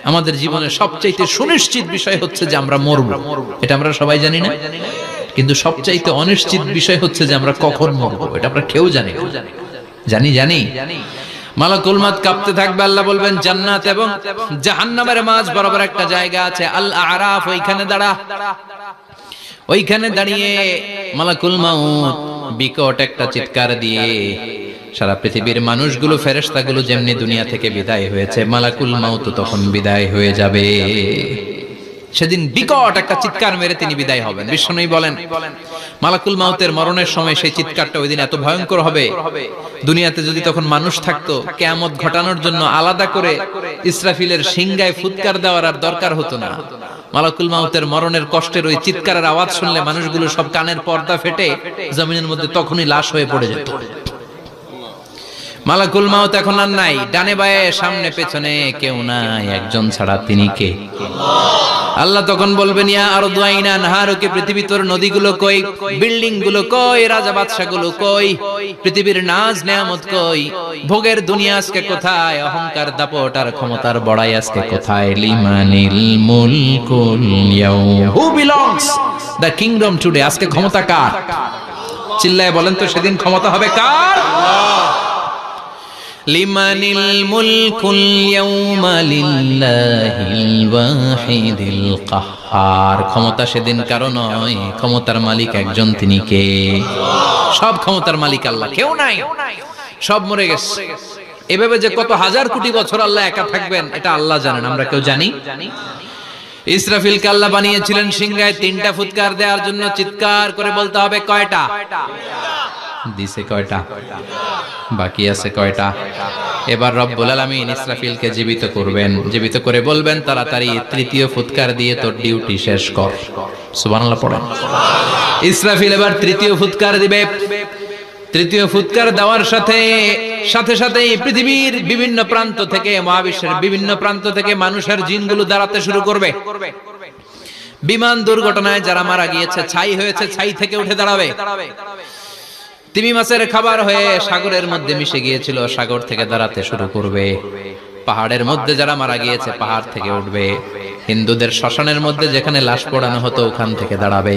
আমাদের জীবনের সবচাইতে সুনিশ্চিত বিষয় হচ্ছে যে আমরা মরব, এটা আমরা সবাই জানি না, কিন্তু সবচাইতে অনিশ্চিত বিষয় হচ্ছে যে আমরা কখন মরব, এটা আমরা কেউ জানি না। জানি মালাকুল মাউত কাঁপতে থাকবে। আল্লাহ বলবেন জান্নাত এবং জাহান্নামের মাঝ বরাবর একটা জায়গা আছে, আল আরাফ, ওইখানে দাঁড়া। ওইখানে দাঁড়িয়ে মালাকুল মাউত বিকট একটা চিৎকার দিয়ে সারা পৃথিবীর মানুষগুলো, ফেরেশতাগুলো যেমনি দুনিয়া থেকে বিদায় হয়েছে, মালাকুল মাউত তখন বিদায় হয়ে যাবে। সেদিন বিকট একটা চিৎকার মেরে তিনি বিদায় হবেন। বিশ্বনবী বলেন মালাকুল মাউতের মরণের সময় সেই চিৎকারটা ওই দিন এত ভয়ঙ্কর হবে, দুনিয়াতে যদি তখন মানুষ থাকতো, কিয়ামত ঘটানোর জন্য আলাদা করে ইসরাফিলের সিংগায় ফুৎকার দেওয়ার আর দরকার হতো না। মালাকুল মাউতের মরণের কষ্টের ওই চিৎকারের আওয়াজ শুনলে মানুষগুলো সব কানের পর্দা ফেটে জমিনের মধ্যে তখনই লাশ হয়ে পড়ে যেত। মালাকুল মাউত এখন আর নাই, ডানে বায়ে সামনে পেছনে কেউ নাই, একজন ছাড়া তিনি কে? আল্লাহ তখন বলবেন ইয়া আরদু আইনা নাহারুকে, পৃথিবীর তোর নদীগুলো কই, বিল্ডিং গুলো কই, রাজা বাদশা গুলো কই, পৃথিবীর নাজ নেয়ামত কই, ভোগের দুনিয়া আজকে কোথায়, অহংকার দাপট আর ক্ষমতার বড়াই আজকে কোথায়? লিমানিল মুলকুল ইয়াউম, who belongs the kingdom today, আজকে ক্ষমতা কার? চিল্লায় বলেন তো সেদিন ক্ষমতা হবে কার? লিমানিল মুলকুল ইয়াউমা লিল্লাহিল ওয়াহিদিল কাহ্হার। ক্ষমতা সেদিন কারো নয়, ক্ষমতার মালিক একজন, তিনি কে? সব ক্ষমতার মালিক আল্লাহ, কেউ নাই, সব মরে গেছে। এভাবে যে কত হাজার কোটি বছর আল্লাহ একা থাকবেন এটা আল্লাহ জানেন, আমরা কেউ জানি? ইসরাফিলকে আল্লাহ বানিয়েছিলেন সিংহায় 3টা ফুৎকার দেওয়ার জন্য। চিৎকার করে বলতে হবে কয়টা? দিছে কয়টা? বাকি আছে কয়টা? এবার রব্বুল আলামিন ইসরাফিলকে জীবিত করবেন, জীবিত করে বলবেন তাড়াতাড়ি 3য় ফুৎকার দিয়ে তোর ডিউটি শেষ কর। সুবহানাল্লাহ পড়েন। ইসরাফিল এবার 3য় ফুৎকার দিবে। 3য় ফুৎকার দেওয়ার সাথে সাথেই পৃথিবীর বিভিন্ন প্রান্ত থেকে, মহাবিশ্বের বিভিন্ন প্রান্ত থেকে মানুষের জিনগুলো দাঁড়াতে শুরু করবে। বিমান দুর্ঘটনায় যারা মারা গিয়েছে, ছাই হয়েছে, ছাই থেকে উঠে দাঁড়াবে। তিমি মাছের খাবার হয়ে সাগরের মধ্যে মিশে গিয়েছিল, সাগর থেকে দাঁড়াতে শুরু করবে। পাহাড়ের মধ্যে যারা মারা গিয়েছে, পাহাড় থেকে উঠবে। হিন্দুদের শ্মশানের মধ্যে যেখানে লাশ পোড়ানো হতো, ওখান থেকে দাঁড়াবে।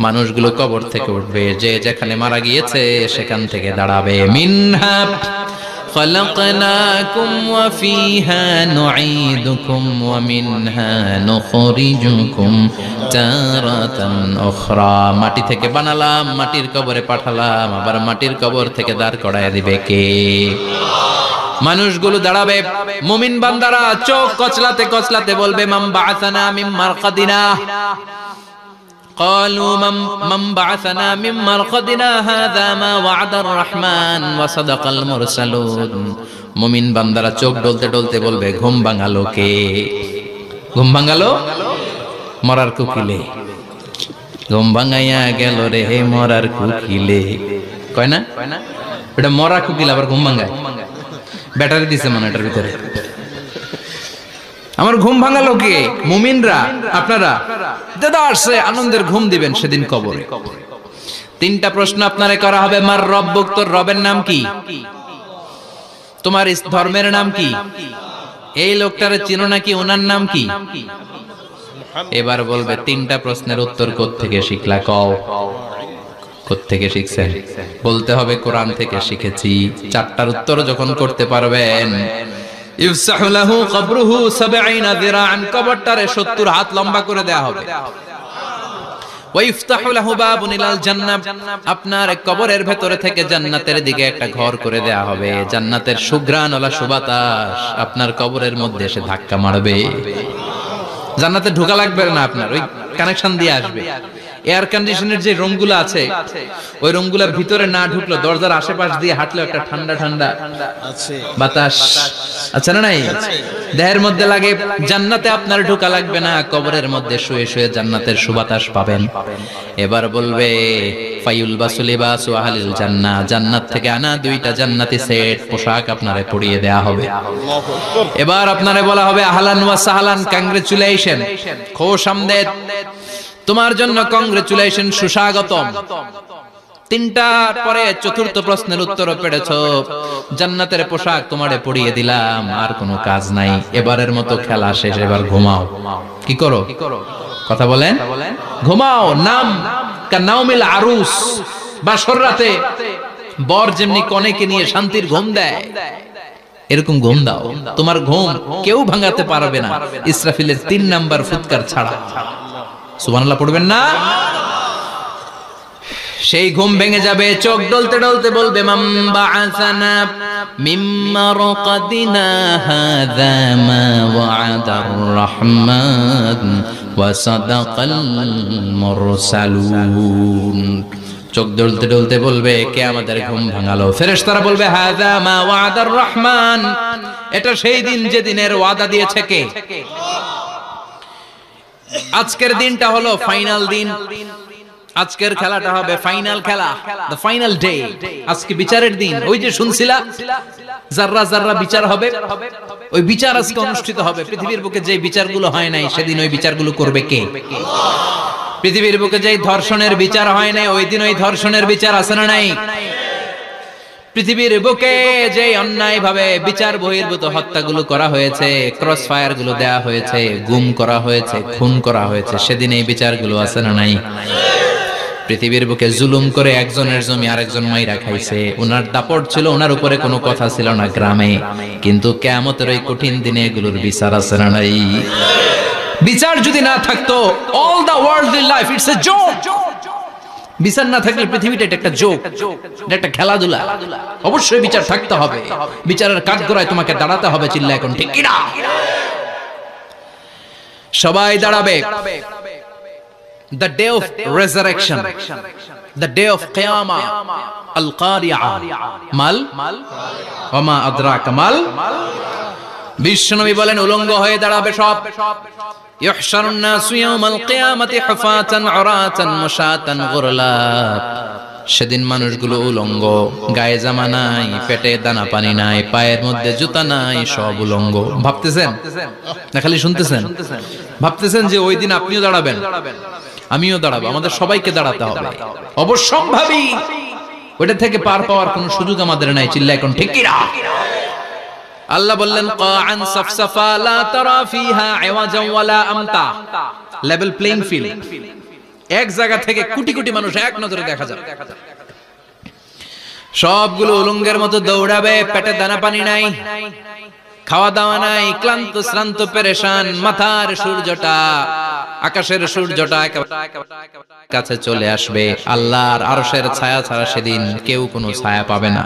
মানুষগুলো কবর থেকে উঠবে, যে যেখানে মারা গিয়েছে সেখান থেকে দাঁড়াবে। মিনহা خلقناكم وفيها نعيدكم ومنها نخرجكم تارة أخرى। মাটি থেকে বানালাম, মাটির কবরে পাঠালাম, আবার মাটির কবর থেকে দাঁড় করায় দিবে কে? মানুষগুলো দাঁড়াবে। মুমিন বান্দারা চোখ কচলাতে কচলাতে বলবে মান বাআসানা মিন মারকাদিনা। قالوا من بعثنا من مرقدنا هذا ما وعد الرحمن وصدق المرسلون। মুমিন বান্দারা চোখ ডলতে ডলতে বলবে ঘুম ভাঙালো কে? ঘুম ভাঙালো মরার কুকিলে। ঘুম ভাঙাইয়া গেল রে মরার কুকিলে। কয় না এটা মরা কুকিল আবার ঘুম ভাঙায়? ব্যাটারি দিছে মনে এটার ভিতরে। আমার ঘুম ভাঙালো কে? মুমিনরা, আপনারা দাদা আসছে আনন্দের ঘুম দিবেন সেদিন কবরে। 3টা প্রশ্ন আপনারে করা হবে। মার রব্বুক, তোর রবের নাম কি? তোমার ধর্মের নাম কি? এই লোকটারে চিনো নাকি? ওনার নাম কি? এবার বলবে 3টা প্রশ্নের উত্তর কোত্থেকে শিখলা? কও কোত্থেকে শিখছেন? বলতে হবে কোরআন থেকে শিখেছি। 4টার উত্তর যখন করতে পারবেন, ইফসাহু লাহু কবরুহু 70 যিরাআন, কবরটারে 70 হাত লম্বা করে দেয়া হবে। ওয়া ইফতাহু লাহু বাবুন ইলাল জান্নাহ, আপনার কবরের ভেতরে থেকে জান্নাতের দিকে একটা ঘর করে দেয়া হবে। জান্নাতের সুঘ্রাণওয়ালা সুবাতাস আপনার কবরের মধ্যে এসে ধাক্কা মারবে। জান্নাতে ঢোকা লাগবে না, আপনার ওই কানেকশন দিয়ে আসবে। এয়ার কন্ডিশনের যে রুমগুলো আছে, ওই রুমগুলোর ভিতরে না ঢুকলো, দরজার আশেপাশ দিয়ে হাঁটলে একটা ঠান্ডা ঠান্ডা বাতাস আছে না নাই? দেহের মধ্যে লাগে। জান্নাতে আপনার ঢোকা লাগবে না, কবরের মধ্যে শুয়ে শুয়ে জান্নাতের সুবাতাস পাবেন। এবার বলবে ফায়ুলবাসু লিবাসু আহলিল জান্নাহ, জান্নাত থেকে আনা 2টা জান্নাতি সেট পোশাক আপনারে পরিয়ে দেয়া হবে। এবার আপনারে বলা হবে আহলান ওয়া সাহলান, কংগ্রেচুলেশন, খুশ আমদেদ, তোমার জন্য কংগ্রেচুলেশন, সুস্বাগতম। 3টার পরে 4র্থ প্রশ্নের উত্তর পেড়েছো, জান্নাতের পোশাক তোমারে পরিয়ে দিলাম, আর কোনো কাজ নাই, এবারের মতো খেলা শেষ, এবার ঘুমাও। কি করো? কথা বলেন, ঘুমাও। নাম কানাউমিল আরুস, বাসর রাতে বর যেমনি কনেকে নিয়ে শান্তির ঘুম দেয়, এরকম ঘুম দাও। তোমার ঘুম কেউ ভাঙাতে পারবে না ইসরাফিলের 3 নাম্বার ফুৎকার ছাড়া। সুবহানাল্লাহ পড়বেন না? সেই ঘুম ভেঙে যাবে, চোখ ডলতে ডলতে বলবে মান বাআসানা মিন মারকাদিনা হাযা মা ওয়া'দার রাহমান ওয়া সাদাকাল মুরসালুন। চোখ ডলতে ডলতে বলবে কে আমাদের ঘুম ভাঙালো? ফেরেশতারা বলবে হাযা মা ওয়া'দার রাহমান, এটা সেই দিন যেদিনের ওয়াদা দিয়েছে কে? আজকের দিনটা হলো ফাইনাল দিন। আজকের খেলাটা হবে ফাইনাল খেলা, দ্য ফাইনাল ডে। আজকে বিচারের দিন। ওই যে শুনছিলা জাররা জাররা বিচার হবে, ওই বিচার আজকে অনুষ্ঠিত হবে। পৃথিবীর বুকে যে বিচারগুলো হয় নাই সেদিন ওই বিচারগুলো করবে কে? পৃথিবীর বুকে যে ধর্ষণের বিচার হয় নাই, ওই দিন ওই ধর্ষণের বিচার আছে না নাই? পৃথিবীর বুকে যে অন্যায় ভাবে বিচার বহির্ভূত হত্যাগুলো করা হয়েছে, ক্রস ফায়ার গুলো দেয়া হয়েছে, গুম করা হয়েছে, খুন করা হয়েছে, সেদিন এই বিচারগুলো আছে না নাই? পৃথিবীর বুকে জুলুম করে একজনের জমি আরেকজন মাইরা খাইছে, ওনার দাপট ছিল, ওনার উপরে কোনো কথা ছিল না গ্রামে, কিন্তু কিয়ামতের ওই কঠিন দিনে এগুলোর বিচার আছে না নাই? বিচার যদি না থাকতো, all the worldly life it's a joke. বিচার না থাকলে পৃথিবীটা এটা একটা জোক, এটা একটা খেলাধুলা। অবশ্যই বিচার থাকতে হবে, বিচারের কাঠগড়ায় তোমাকে দাঁড়াতে হবে। চিল্লা এখন ঠিক কিনা? সবাই দাঁড়াবে। The day of resurrection, the day of qiyamah, al-qari'ah, mal wama adraka mal। বিশ্বনবী বলেন উলঙ্গ হয়ে দাঁড়াবে সব। ইহশারুন নাসু ইয়াওমাল কিয়ামাতি হুফাতান উরাতান মুশাতান গুরলা। সেদিন মানুষগুলো উলঙ্গ, গায়ে জামা নাই, পেটে দানা পানি নাই, পায়ের মধ্যে জুতা নাই, সব উলঙ্গ। ভাবতেছেন না খালি শুনতেছেন? ভাবতেছেন যে ওই দিন আপনিও দাঁড়াবেন, আমিও দাঁড়াবো, আমাদের সবাইকে দাঁড়াতে হবে। অবশ্যম্ভাবী। ওইটা থেকে পার পাওয়ার কোনো সুযোগ আমাদের নাই। চিল্লা এখন ঠিক কিনা? আল্লাহ বললেন কাআন সাফসাফা লা তারা ফিহা ইওয়াজা ওয়ালা আমতা। Level playing field. এক জায়গা থেকে কোটি কোটি মানুষ এক নজরে দেখা যাবে। সবগুলো উলঙ্গের মতো দৌড়াবে, পেটে দানা পানি নাই, খাওয়া দাওয়া নাই, ক্লান্ত শ্রান্ত পেরেশান। মাথার সূর্যটা, আকাশের সূর্যটা কাছে চলে আসবে। আল্লাহর আরশের ছায়া ছাড়া সেদিন কেউ কোনো ছায়া পাবে না।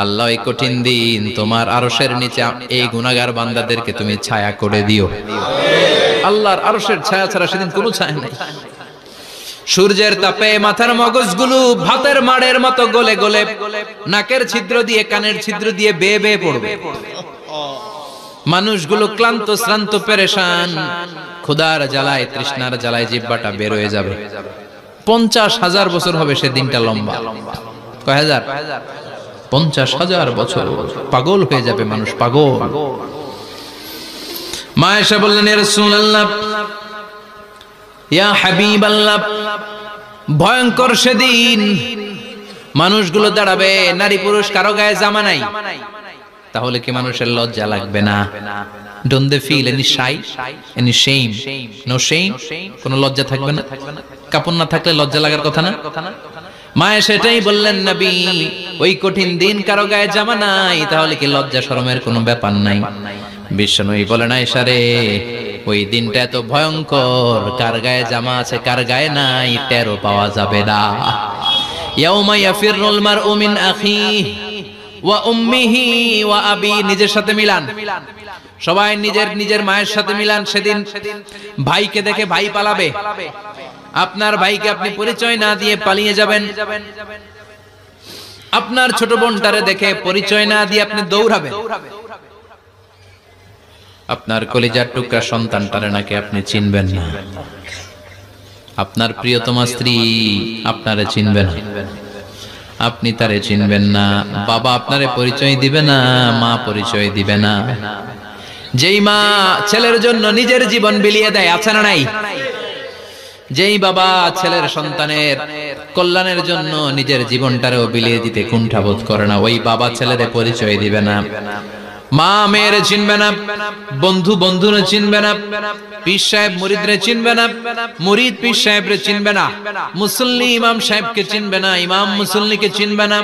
আল্লাহ এই কঠিন দিন তোমার আরশের নিচে এই গুনাহগার বান্দাদেরকে তুমি ছায়া করে দিও। আল্লাহর আরশের ছায়া ছাড়া সেদিন কোনো ছায়া নাই। সূর্যের তাপে মাথার মগজগুলো ভাতের মাড়ের মতো গলে গলে নাকের ছিদ্র দিয়ে কানের ছিদ্র দিয়ে বেয়ে বেয়ে পড়বে। মানুষগুলো ক্লান্ত শ্রান্ত পেরেশান, ক্ষুধার জ্বালায় তৃষ্ণার জ্বালায় জিহ্বাটা বের হয়ে যাবে। 50,000 বছর হবে সেদিনটা লম্বা। কয় হাজার? 50,000 বছর। পাগল হয়ে যাবে মানুষ, পাগল। মা এসে বললেন ইয়া রাসূলুল্লাহ, ইয়া হাবিবাল্লাহ, ভয়ঙ্কর সেদিন মানুষগুলো দাঁড়াবে, নারী পুরুষ কারো গায়ে জামা নাই। তাহলে কি মানুষের লজ্জা লাগবে না? Don't they feel any shy, any shame? No shame? কোনো লজ্জা থাকবে না? কাপড় না থাকলে লজ্জা লাগার কথা না? মায়ে সেটাই বললেন নবী, ওই কঠিন দিন কারো গায়ে জামা নাই, তাহলে কি লজ্জা শরমের কোনো ব্যাপার নাই? বিশ্বনবী বলেন আয়েশা রে, ওই দিনটা এত ভয়ঙ্কর, কার গায়ে জামা আছে কার গায়ে নাই টেরও পাওয়া যাবে না। ইয়াউমা ইয়াফিরুল মারউ মিন আখিহি ওয়া উম্মিহি ওয়া আবি। নিজের সাথে মিলান, সবাই নিজের নিজের মায়ের সাথে মিলান। সেদিন ভাইকে দেখে ভাই পালাবে। আপনার ভাইকে আপনি পরিচয় না দিয়ে পালিয়ে যাবেন। আপনার ছোট বোনটারে দেখে পরিচয় না দিয়ে আপনি দৌড়াবেন। আপনার কলিজার টুকরা সন্তানটারে নাকি আপনি চিনবেন না। আপনার প্রিয়তমা স্ত্রী আপনারে চিনবে না, আপনি তারে চিনবেন না। বাবা আপনারে পরিচয় দিবে না, মা পরিচয় দিবে না। যেই মা ছেলের জন্য নিজের জীবন বিলিয়ে দেয়, আছে না নাই? যেই বাবা ছেলের সন্তানের কল্যাণের জন্য নিজের জীবনটারেও বিলিয়ে দিতে কুণ্ঠাবোধ করে না, ওই বাবা ছেলেরে পরিচয় দিবে না। মা মেয়েরে চিনবে না, বন্ধু বন্ধুরে চিনবে না, পীর সাহেব মুরিদরে চিনবে না, মুরিদ পীর সাহেবরে চিনবে না, মুসল্লি ইমাম সাহেবকে চিনবে না, ইমাম মুসল্লিকে চিনবে না,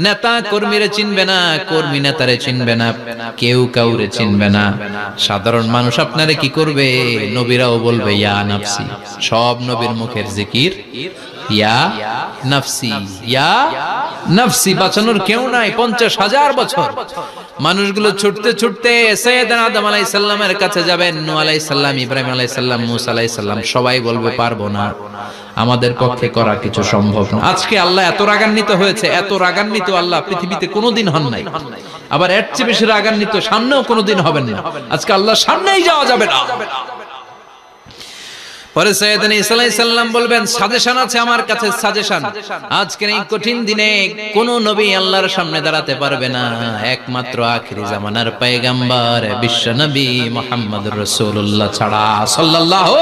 নেতা কর্মীরে চিনবে না, কর্মী নেতারে চিনবে না, কেউ কাউরে চিনবে না। সাধারণ মানুষ আপনারে কি করবে? নবীরাও বলবে ইয়া নাফসি। সব নবীর মুখের জিকির ইয়া নাফসি, ইয়া নাফসি। বাঁচানোর কেউ নাই। 50,000 বছর মানুষগুলো ছুটতে ছুটতে সাইয়েদনা আদম আলাইহিস সালামের কাছে যাবেন। নূহ আলাইহিস সালাম, ইব্রাহিম আলাইহিস সালাম, মূসা আলাইহিস সালাম, সবাই বলবে পারবো না, আমাদের পক্ষে করা কিছু সম্ভব না। আজকে আল্লাহ এত রাগান্বিত হয়েছে, এত রাগান্বিত আল্লাহ পৃথিবীতে কোনোদিন হন নাই। আবার এর চেয়ে বেশি রাগান্বিত সামনেও কোনোদিন হবেন না। আজকে আল্লাহর সামনেই যাওয়া যাবে না। পরে সাইয়েদনা ঈসা আলাইহিস সালাম বলবেন সাজেশন আছে আমার কাছে, সাজেশন। আজকের এই কঠিন দিনে কোন নবী আল্লাহর সামনে দাঁড়াতে পারবে না, একমাত্র আখিরি জামানার পয়গম্বর বিশ্ব নবী মুহাম্মদুর রাসূলুল্লাহ ছাড়া সাল্লাল্লাহু।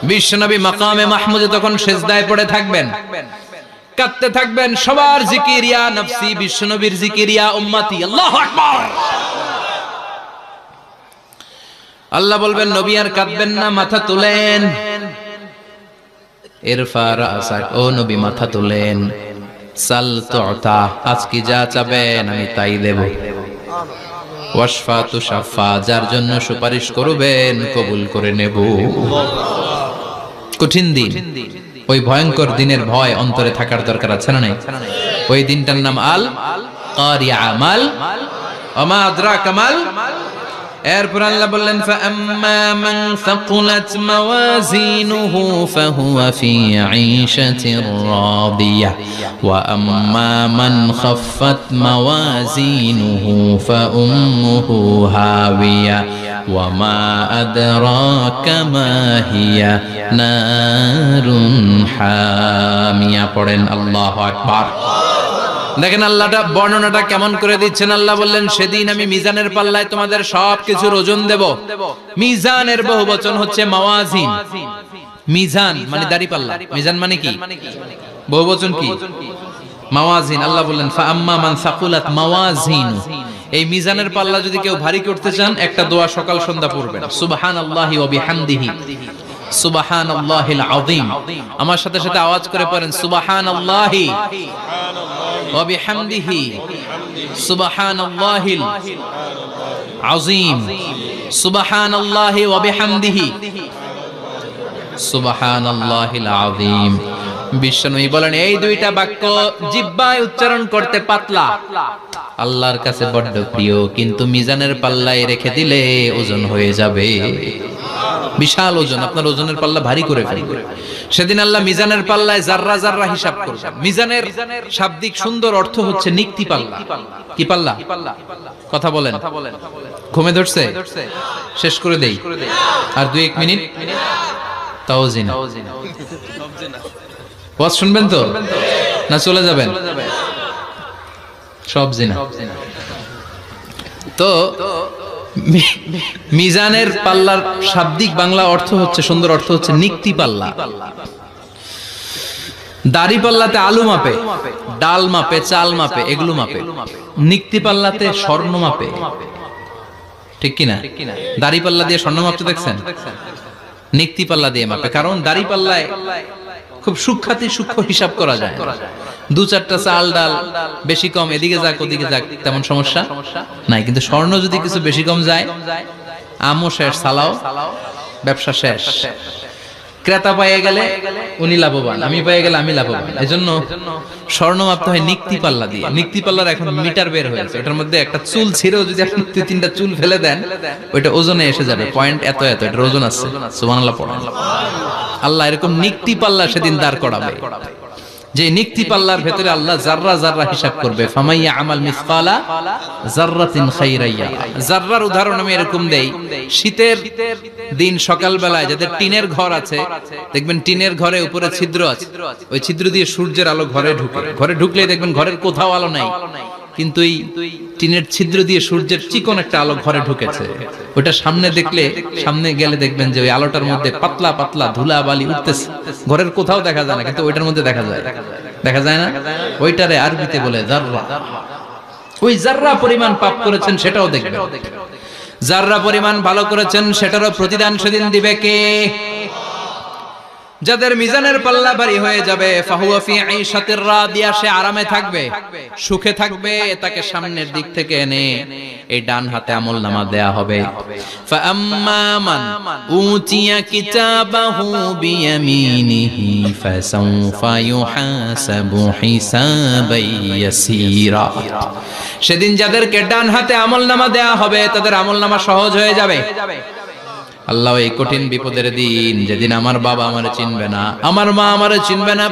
বিশ্ব নবী মাকামে মাহমুদে তখন সিজদায় পড়ে থাকবেন, কাঁদতে থাকবেন। সবার জিকির ইয়া নফসি, বিশ্ব নবীর জিকির ইয়া উম্মতি। আল্লাহু আকবার। আল্লাহ বলবেন নবী আর কাঁদবেন না, মাথা তুলেন। ইরফা রাসাক, ও নবী মাথা তোলেন, সাল তুতা, আজকে যা চাবেন আমি তাই দেব। ওয়াশফা তুশাফা, যার জন্য সুপারিশ করবেন কবুল করে নেব। কঠিন দিন, ওই ভয়ঙ্কর দিনের ভয় অন্তরে থাকার দরকার আছে না নাই? ওই দিনটার নাম আল কারিয়া, মাল ওমা আদরাকা মাল। এরপর আল্লাহ বললেন ফাআম্মা মান সাকুলাত মাওয়াজিনুহু ফাহুয়া ফি ঈশাতির রাদিয়াহ ওয়া আম্মা মান খাফফাত মাওয়াজিনুহু ফাউম্মুহু হাওিয়া ওয়া মা আদরাকা মা হিয়া নারুন হামিয়া। পড়েন আল্লাহু আকবার। দেখেন আল্লাহটা বর্ণনাটা কেমন করে দিচ্ছেন। আল্লাহ বললেন সেদিন আমি মিজানের পাল্লায় তোমাদের সবকিছুর ওজন দেব। মিজানের বহুবচন হচ্ছে মাওয়াজিন। মিজান মানে দাড়ি পাল্লা, মিজান মানে কি? বহুবচন কি? মাওয়াজিন। আল্লাহ বললেন ফাআম্মা মান সাকুলাত মাওয়াজিনু, এই মিজানের পাল্লা যদি কেউ ভারী করতে চান একটা দোয়া সকাল সন্ধ্যা পড়বেন, সুবহানাল্লাহি ওয়া বিহামদিহি, সুবহানাল্লাহিল আযীম। আমার সাথে সাথে আওয়াজ করে পড়েন সুবহানাল্লাহি ওয়া বিহামদিহি, সুবহানাল্লাহিল আযীম, সুবহানাল্লাহি ওয়া বিহামদিহি, সুবহানাল্লাহিল আযীম। বিশ্বনবী বলেন এই দুইটা বাক্য জিহ্বায় উচ্চারণ করতে পাতলা, আল্লাহর কাছে বড্ড প্রিয়, কিন্তু মিজানের পাল্লায় রেখে দিলে ওজন হয়ে যাবে, বিশাল ওজন, আপনার ওজনের পাল্লা ভারী করে ফেলবে। সেদিন আল্লাহ মিজানের পাল্লায় জাররা জাররা হিসাব করবেন। মিজানের শাব্দিক সুন্দর অর্থ হচ্ছে নিক্তি পাল্লা। কি পাল্লা? কথা বলেন, ঘুমে ধরছে? শেষ করে দেই, আর 2-1 মিনিট। তাওজিনা ওয়াজ শুনবেন তো না চলে যাবেন? সব জিনা। তো মিজানের পাল্লার শাব্দিক বাংলা অর্থ হচ্ছে, সুন্দর অর্থ হচ্ছে নিক্তি পাল্লা। দাড়ি পাল্লাতে আলু মাপে, ডাল মাপে, চাল মাপে, এগুলো মাপে। নিক্তি পাল্লাতে স্বর্ণ মাপে, ঠিক কিনা? দাড়ি পাল্লা দিয়ে স্বর্ণ মাপতে দেখছেন? নিক্তি পাল্লা দিয়ে মাপে, কারণ দাড়ি পাল্লায় খুব সূক্ষ্ম হিসাব করা যায়। 2-4টা চাল ডাল বেশি কম এদিকে যাক ওদিকে যাক তেমন সমস্যা নাই, কিন্তু স্বর্ণ যদি কিছু বেশি কম যায়, আমও শেষ, সালাও, ব্যবসা শেষ। ক্রেতা পেয়ে গেলে উনি লাভবান, আমি পেয়ে গেলে আমি লাভবান। এজন্য স্বর্ণ মাপতে হয় নিক্তি পাল্লা দিয়ে। নিক্তি পাল্লার এখন মিটার বের হয়েছে, ওটার মধ্যে একটা চুল ছিঁড়েও যদি আপনি 2-3টা চুল ফেলে দেন ওইটা ওজনে এসে যাবে, পয়েন্ট এত এত, এটার ওজন আছে। সুবহানাল্লাহ পড়েন। আল্লাহ এরকম নিক্তি পাল্লা সেদিন দাঁড় করাবে, যে নিক্তি পাল্লার ভেতরে আল্লাহ জাররা জাররা হিসাব করবে। ফামাইয়া আমাল মিসকালা জাররাতিন খাইরাইয়া। জাররার উদাহরণ আমি এরকম দেই, শীতের দিন সকাল বেলায় যাদের টিনের ঘর আছে, দেখবেন টিনের ঘরে উপরে ছিদ্র আছে, ওই ছিদ্র দিয়ে সূর্যের আলো ঘরে ঢুকে। ঘরে ঢুকলেই দেখবেন ঘরের কোথাও আলো নাই, কিন্তু এই টিনের ছিদ্র দিয়ে সূর্যের চিকন একটা আলো ঘরে ঢুকেছে। ওটা সামনে দেখলে, সামনে গেলে দেখবেন যে ওই আলোটার মধ্যে পাতলা পাতলা ধুলা বালি উঠতেছে, ঘরের কোথাও দেখা যায় না, কিন্তু ওইটার মধ্যে দেখা যায়। দেখা যায় না? ওইটারে আরবিতে বলে জাররা। ওই জাররা পরিমাণ পাপ করেছেন সেটাও দেখবেন, জাররা পরিমাণ ভালো করেছেন সেটারও প্রতিদান সেদিন দিবে কে? যাদের মিজানের পাল্লা ভারী হয়ে যাবে, ফাহুয়া ফি ঈশাতির রাদিয়া, সে আরামে থাকবে, সুখে থাকবে। তাকে সামনের দিক থেকে এনে এই ডান হাতে আমলনামা দেয়া হবে। ফাআম্মা মান উতিয়া কিতাবাহু বিয়ামিনিহি ফাসাউফা ইউহাসাবু হিসাবান ইয়াসীরা। সেদিন যাদেরকে ডান হাতে আমলনামা দেয়া হবে তাদের আমলনামা সহজ হয়ে যাবে। আল্লাহ এই কঠিন বিপদের দিন, যেদিন আমার বাবা আমারে চিনবে না, আমার মা আমারে চিনবে না,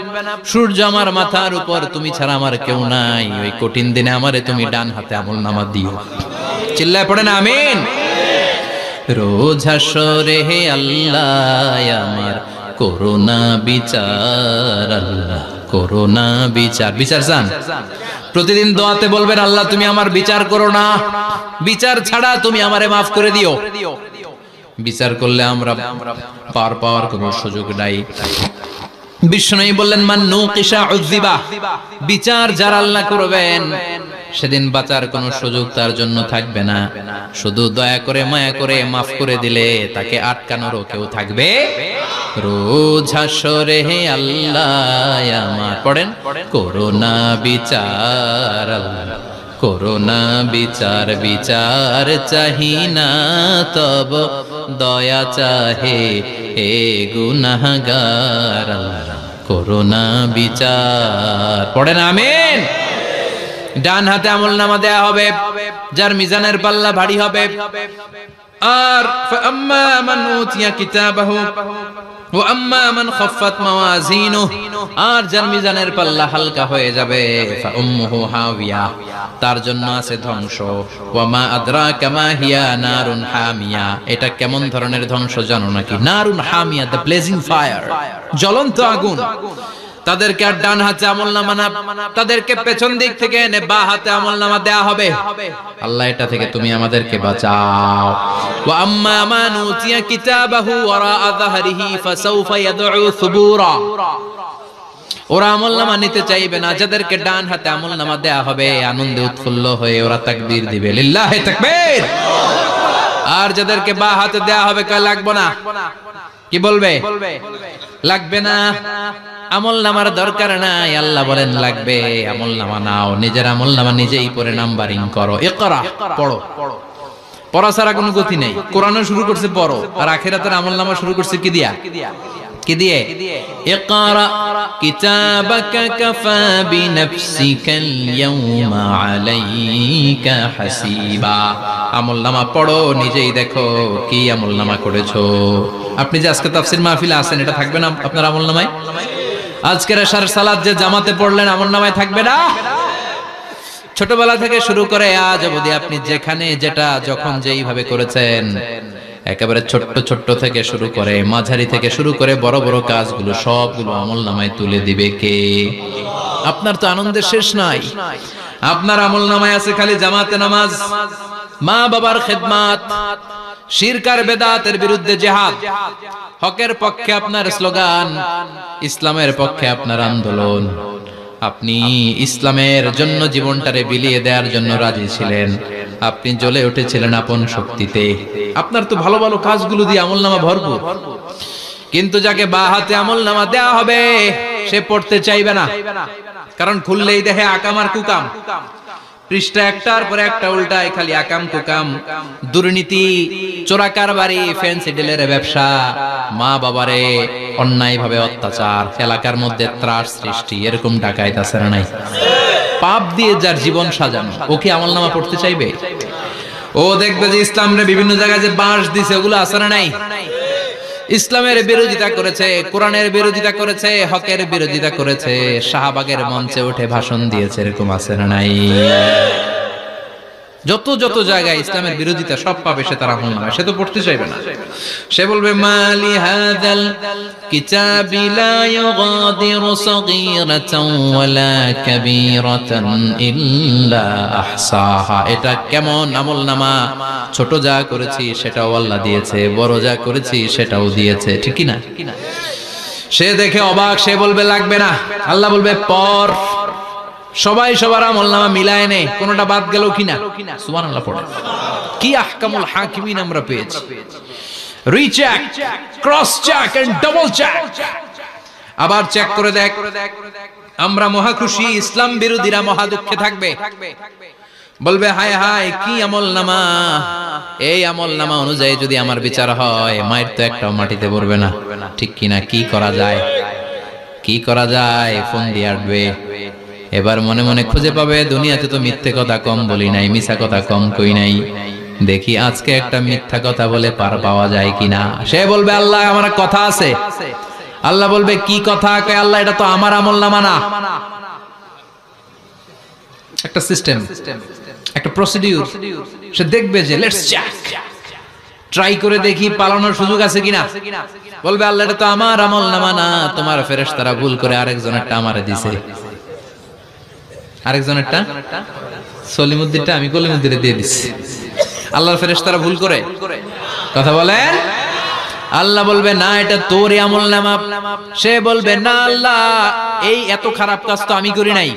সূর্য আমার মাথার উপর, তুমি ছাড়া আমার কেউ নাই, ওই কঠিন দিনে আমারে তুমি ডান হাতে আমলনামা দিও। চিল্লায় পড়েন আমিন। রোজ হাসরে হে আল্লাহ আমার করোনা বিচার, আল্লাহ করোনা বিচার। বিচার চান? প্রতিদিন দোয়াতে বলবেন আল্লাহ তুমি আমার বিচার করো না, বিচার ছাড়া তুমি আমারে মাফ করে দিও। বিচার করলে আমরা পার পাওয়ার কোনো সুযোগ নাই। বিষ্ণু বললেন মান নুকিশা উযিবা, বিচার যার আল্লাহ করবেন সেদিন বাঁচার কোনো সুযোগ তার জন্য থাকবে না। শুধু দয়া করে মায়া করে মাফ করে দিলে তাকে আটকানোরও কেউ থাকবে। রোজ হাসরে হে আল্লাহ আমার, পড়েন, করোনা বিচার আল্লাহ, করোনা বিচার, বিচার চাহি না তব দয়া চাহে হে গুনাহগার আল্লাহ, করোনা বিচার। পড়েন আমিন। ডান হাতে আমলনামা দেয়া হবে যার মিজানের পাল্লা ভারী হবে। আর ফাআম্মা মান উতিয়া কিতাবাহু ওয়া আম্মা মান খাফফাত মাওয়াজিনুহু, আর যার মিজানের পাল্লা হালকা হয়ে যাবে ফাউম্মুহু হাওিয়া, তার জন্য আছে ধ্বংস। ওয়া মা আদরাকা মা হিয়া নারুন হামিয়া, এটা কেমন ধরনের ধ্বংস জানো নাকি? নারুন হামিয়া, দ্য ব্লেজিং ফায়ার, জ্বলন্ত আগুন। তাদেরকে আর ডান হাতে আমলনামা না, তাদেরকে পেছন দিক থেকে এনে বাঁ হাতে আমলনামা দেয়া হবে। আল্লাহ এটা থেকে তুমি আমাদেরকে বাঁচাও। ওয়া আম্মা মান উতিয়া কিতাবাহু ওয়ারা যাহরিহি ফাসাউফা ইয়াদউ সুবুরা, ওরা আমলনামা নিতে চাইবে না। যাদেরকে ডান হাতে আমলনামা দেয়া হবে আনন্দে উৎফুল্ল হয়ে ওরা তাকবীর দিবে, লিল্লাহি তাকবীর। আর যাদেরকে বাঁ হাতে দেয়া হবে কয় লাগবে না, কি বলবে? লাগবে না, আমলনামার দরকার নাই। আল্লাহ বলেন লাগবে, আমলনামা নাও, নিজের আমলনামা নিজেই পড়ে নাম্বারিং করো। ইকরা, পড়ো। পড়া ছাড়া কোনো গতি নেই। কোরআনও শুরু করছে পড়ো, আর আখিরাতের আমলনামা শুরু করছে কি দিয়া? কি দিয়ে? ইকরা কিতাবাকা কাফা বিনাফসিকাল ইয়াউমা আলাইকা হাসিবা। আমলনামা পড়ো, নিজেই দেখো কি আমলনামা করেছো। আপনি যে আজকে তাফসীর মাহফিলে আছেন, এটা থাকবে না আপনার আমলনামায়? আজকের এশার সালাত যে জামাতে পড়লেন, আমলনামায় থাকবে না? ছোটবেলা থেকে শুরু করে আজ অবধি আপনি যেখানে যেটা যখন যেইভাবে করেছেন, একেবারে ছোট্ট ছোট্ট থেকে শুরু করে মাঝারি থেকে শুরু করে বড় বড় কাজগুলো সবগুলো আমলনামায় তুলে দিবে কে? আপনার তো আনন্দের শেষ নাই। আপনার আমলনামায় আছে খালি জামাতে নামাজ, মা বাবার খেদমাত, শিরক আর বেদাতের বিরুদ্ধে জিহাদ, হকের পক্ষে আপনার স্লোগান, ইসলামের পক্ষে আপনার আন্দোলন। আপনি ইসলামের জন্য জীবনটারে বিলিয়ে দেওয়ার জন্য রাজি ছিলেন। আপনি জ্বলে উঠেছিলেন আপন শক্তিতে। আপনার তো ভালো ভালো কাজগুলো দিয়ে আমলনামা ভরপুর। কিন্তু যাকে বাঁ হাতে আমলনামা দেয়া হবে সে পড়তে চাইবে না, কারণ খুললেই দেখে আকাম আর কুকাম। পৃষ্ঠা একটার পর একটা উল্টায় খালি আকাম কুকাম, দুর্নীতি, চোরা কারবারি, ফ্যান্সি ডিলের ব্যবসা, মা বাবারে অন্যায় ভাবে অত্যাচার, এলাকার মধ্যে ত্রাস সৃষ্টি, এরকম ডাকাইত আছে না নাই? পাপ দিয়ে যার জীবন সাজানো, ও কি আমলনামা পড়তে চাইবে? ও দেখবে যে ইসলামের বিভিন্ন জায়গায় যে বাঁশ দিছে ওগুলো আছে না নাই? ইসলামের বিরোধিতা করেছে, কোরআনের বিরোধিতা করেছে, হকের বিরোধিতা করেছে, শাহবাগের মঞ্চে উঠে ভাষণ দিয়েছে, এরকম আছে না নাই? যত যত জায়গায় ইসলামের বিরোধিতা সব পাবে সে, তার আমলনামা। সে তো পড়তে চাইবে না। সে বলবে মালি হাযাল কিতাবি লা ইউগাদিরু সগীরাতান ওয়ালা কাবীরাতান ইল্লা আহসাহা। এটা কেমন আমলনামা? ছোট যা করেছি সেটাও আল্লাহ দিয়েছে, বড় যা করেছি সেটাও দিয়েছে, ঠিক কি না? সে দেখে অবাক, সে বলবে লাগবে না। আল্লাহ বলবে পর। সবাই সবার আমলনামা মিলায় নে, কোনটা বাদ গেল কিনা? সুবহানাল্লাহ পড়ে। কি আহকামুল হাকিমিন আমরা পেয়েছি। Recheck, cross check and double check. আবার চেক করে দেখ। আমরা মহা খুশি, ইসলাম বিরোধীরা মহা দুঃখে থাকবে। বলবে হায় হায় কি আমলনামা, এই আমলনামা অনুযায়ী যদি আমার বিচার হয় মায়ের তো একটাও মাটিতে পড়বে না, ঠিক কিনা? কি করা যায়? কি করা যায়? ফোন দিয়ে আসবে। এবার মনে মনে খুঁজে পাবে দুনিয়াতে তো মিথ্যে কথা কম বলি নাই, মিছা কথা কম কই নাই, দেখি আজকে একটা মিথ্যা কথা বলে পার পাওয়া যায় কিনা। সে বলবে আল্লাহ আমার কথা আছে। আল্লাহ বলবে কি কথা? কয় আল্লাহ এটা তো আমার আমলনামা না। একটা সিস্টেম, একটা প্রসিডিউর। সে দেখবে যে লেটস চেক, ট্রাই করে দেখি পালানোর সুযোগ আছে কিনা। বলবে আল্লাহ এটা তো আমার আমলনামা না, তোমার ফেরেশতারা ভুল করে আরেকজনেরটা আমারে দিছে। আরেকজনেরটা সলিমুদ্দিনটা আমি কলিমুদ্দিনে দিয়ে দিচ্ছি। আল্লাহর ফেরেশতারা ভুল করে কথা বলেন। আল্লাহ বলবে না এটা তোরই আমলনামা। সে বলবে না আল্লাহ, এই এত খারাপ কাজ তো আমি করি নাই,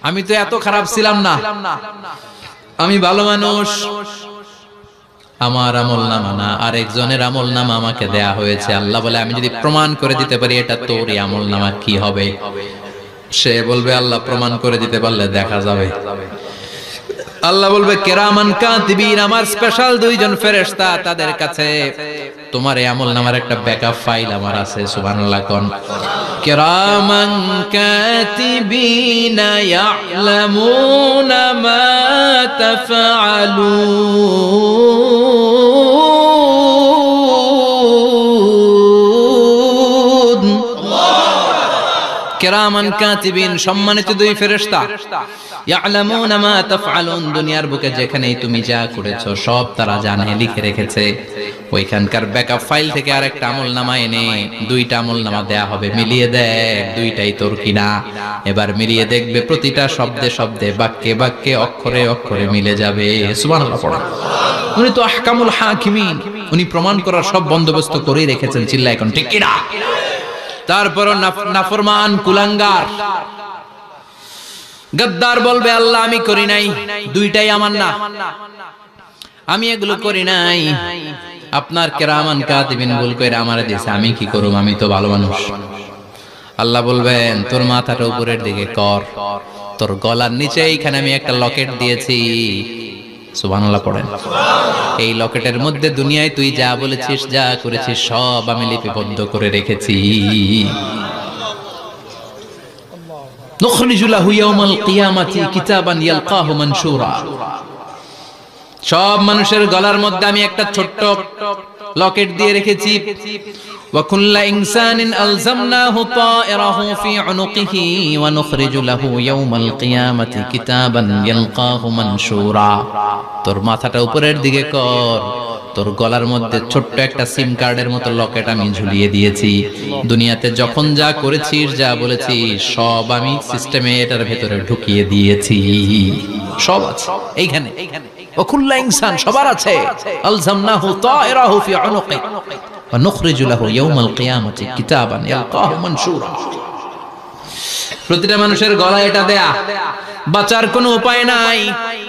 আমি তো এত খারাপ ছিলাম না, আমি ভালো মানুষ। আমার আমলনামা না, আরেকজনের আমলনামা আমাকে দেয়া হয়েছে। আল্লাহ বলে আমি যদি প্রমাণ করে দিতে পারি এটা তোরই আমলনামা কি হবে? সে বলবে আল্লাহ প্রমাণ করে দিতে পারলে দেখা যাবে। আল্লাহ বলবে কিরামান কাতিবিন, আমার স্পেশাল দুইজন ফেরেশতা, তাদের কাছে তোমার এই আমলনামার একটা ব্যাকআপ ফাইল আমার আছে। সুবহানাল্লাহ কোন কিরামান কাতিবিন ইয়ালামুনা মা তাফআলুন। কিরামান কাতিবিন সম্মানিত দুই ফেরেশতা, ইয়ালামুনা মা তাফআলুন, দুনিয়ার বুকে যেখানেই তুমি যা করেছো সব তারা জানে, লিখে রেখেছে। ওইখানকার ব্যাকআপ ফাইল থেকে আরেকটা আমলনামা এনে দুইটা আমলনামা দেয়া হবে, মিলিয়ে দেখ দুইটাই তোর কিনা। এবার মিলিয়ে দেখবে প্রতিটা শব্দে শব্দে, বাক্যে বাক্যে, অক্ষরে অক্ষরে মিলে যাবে। সুবহানাল্লাহ পড়া। উনি তো আহকামুল হাকিমিন, উনি প্রমাণ করার সব বন্দোবস্ত করেই রেখেছেন। চিল্লায় এখন ঠিক কিনা? তারপরও নাফরমান কুলাঙ্গার গদ্দার বলবে আল্লাহ আমি করি নাই, দুইটাই আমার না, আমি এগুলো করি নাই। আপনার কিরামান কাতিবিন ভুল করে আমারে দিয়েছে, আমি কি করব, আমি তো ভালো মানুষ। আল্লাহ বলবেন তোর মাথাটা উপরের দিকে কর, তোর গলার নিচে এইখানে আমি একটা লকেট দিয়েছি। সুবহানাল্লাহ পড়েন। এই লকেটের মধ্যে দুনিয়ায় তুই যা বলেছিস, যা করেছিস সব আমি লিপিবদ্ধ করে রেখেছি। নুখরিজু লাহু ইয়াওমাল কিয়ামাতি কিতাবান ইয়ালকাহু মানশুরা। সব মানুষের গলার মধ্যে আমি একটা ছোট্ট লকেট দিয়ে রেখেছি। ওয়া কুল্লা ইনসানিন আলজামনাহু তায়রাহু ফি উনুকিহি ওয়া নুখরিজু লাহু ইয়াওমাল কিয়ামাতি কিতাবান ইয়ালকাহু মানশুরা। তোর মাথাটা উপরের দিকে কর, তোর গলার মধ্যে ছোট্ট একটা সিম কার্ডের মতো লকেট আমি ঝুলিয়ে দিয়েছি। দুনিয়াতে যখন যা করেছিস, যা বলেছিস সব আমি সিস্টেমে এটার ভেতরে ঢুকিয়ে দিয়েছি। সব আছে এইখানে। ওকুল্লা ইনসান সবার আছে। আলজামনাহু তায়রাহু ফি উনুকি ওয়া নুখরিজু লাহু ইয়াওমাল কিয়ামাতি কিতাবান ইয়ালকাহু মানশুরা। প্রতিটা মানুষের গলায় এটা দেয়া, বাঁচার কোনো উপায় নাই।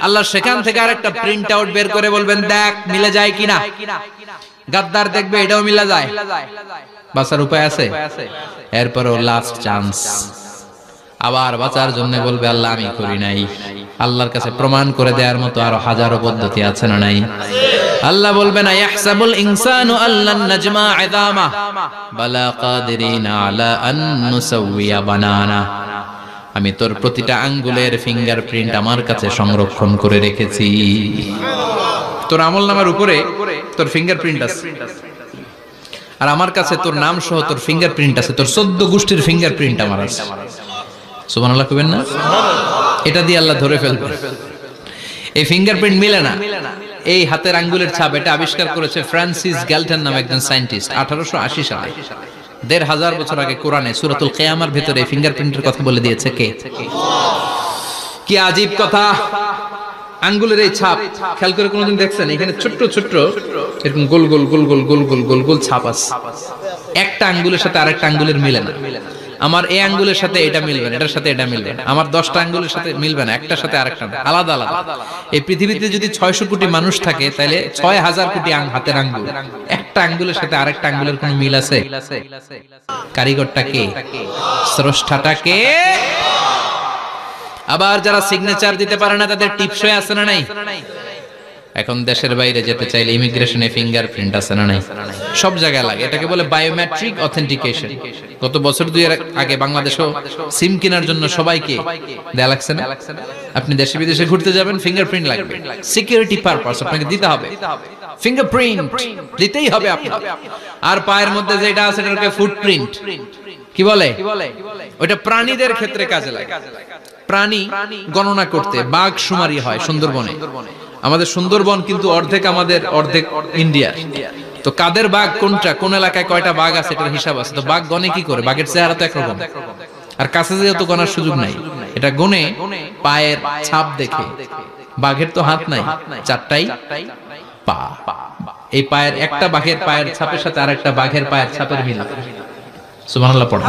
আল্লাহ সেখান থেকে আরেকটা প্রিন্ট আউট বের করে বলবেন দেখ মিলে যায় কিনা। গাদ্দার দেখবে এটাও মিলে যায়, বাঁচার উপায় আছে। এরপরও লাস্ট চান্স, আবার বাঁচার জন্য বলবে আল্লাহ আমি করি নাই। আল্লাহর কাছে প্রমাণ করে দেওয়ার মতো আরো হাজারো পদ্ধতি আছে না নাই? আল্লাহ বলবেন ইয়াহসাবুল ইনসানু আল্লান নাজমা ইযামা বালা কাদিরিনা আলা আন নুসাউইয়া বানানা। আমি তোর প্রতিটা আঙ্গুলের ফিঙ্গারপ্রিন্ট আমার কাছে সংরক্ষণ করে রেখেছি। তোর আমলনামার উপরে তোর ফিঙ্গারপ্রিন্ট আছে, আর আমার কাছে তোর নাম সহ তোর ফিঙ্গারপ্রিন্ট আছে, তোর 14 গোষ্ঠীর ফিঙ্গারপ্রিন্ট আমার আছে। সুবহানাল্লাহ কইবেন না? এটা দিয়ে আল্লাহ ধরে ফেলবে। এই ফিঙ্গারপ্রিন্ট মিলে না, এই হাতের আঙ্গুলের ছাপ, এটা আবিষ্কার করেছে ফ্রান্সিস গ্যালটন নামে একজন সায়েন্টিস্ট 1880 সালে। 1500 বছর আগে কোরআনে সূরাতুল কিয়ামার ভিতরে ফিঙ্গারপ্রিন্টের কথা বলে দিয়েছে কে? কি আজীব কথা! আঙ্গুলের এই ছাপ খেয়াল করে কোনোদিন দেখছেন? এখানে ছোট্ট ছোট্ট এরকম গোল গোল গোল গোল গোল গোল গোল গোল ছাপ আছে। একটা আঙ্গুলের সাথে আরেকটা আঙ্গুলের মিলে না। আমার এই আঙ্গুলের সাথে এটা মিলবে না, এটার সাথে এটা মিলবে না। আমার 10টা আঙ্গুলের সাথে মিলবে না, একটার সাথে আরেকটা আলাদা আলাদা। এই পৃথিবীতে যদি 600 কোটি মানুষ থাকে তাহলে 6000 কোটি হাতের আঙ্গুল, একটা আঙ্গুলের সাথে আরেকটা আঙ্গুলের কোনো মিল আছে? কারিগরটা কে? স্রষ্টাটা কে? আবার যারা সিগনেচার দিতে পারে না তাদের টিপসই আছে না নাই? এখন দেশের বাইরে যেতে চাইলে ইমিগ্রেশনে ফিঙ্গারপ্রিন্ট আছে না নাই? সব জায়গায় লাগে। এটাকে বলে বায়োমেট্রিক অথেন্টিকেশন। গত বছর 2 এর আগে বাংলাদেশও সিম কেনার জন্য সবাইকে দেয়া লাগছে না? আপনি দেশে বিদেশে ঘুরতে যাবেন, ফিঙ্গারপ্রিন্ট লাগবে, সিকিউরিটি পারপাস আপনাকে দিতে হবে। ফিঙ্গারপ্রিন্ট দিতেই হবে আপনাকে। আর পায়ের মধ্যে যেটা আছে এটাকে ফুটপ্রিন্ট কি বলে? ওটা প্রাণীদের ক্ষেত্রে কাজে লাগে। প্রাণী গণনা করতে বাঘ শুমারি হয় সুন্দরবনে। আমাদের সুন্দরবন কিন্তু অর্ধেক আমাদের, অর্ধেক ইন্ডিয়া। তো কাদের বাঘ কোনটা, কোন এলাকায় কয়টা বাঘ আছে এটার হিসাব আছে। তো বাঘ গনে কি করে? বাঘের চেহারা তো একরকম, আর কাছে যেহেতু গনার সুযোগ নাই, এটা গনে পায়ের ছাপ দেখে। বাঘের তো হাত নাই, 4টাই পা। এই পায়ের একটা বাঘের পায়ের ছাপের সাথে আরেকটা বাঘের পায়ের ছাপের মিল। সুবহানাল্লাহ পড়া।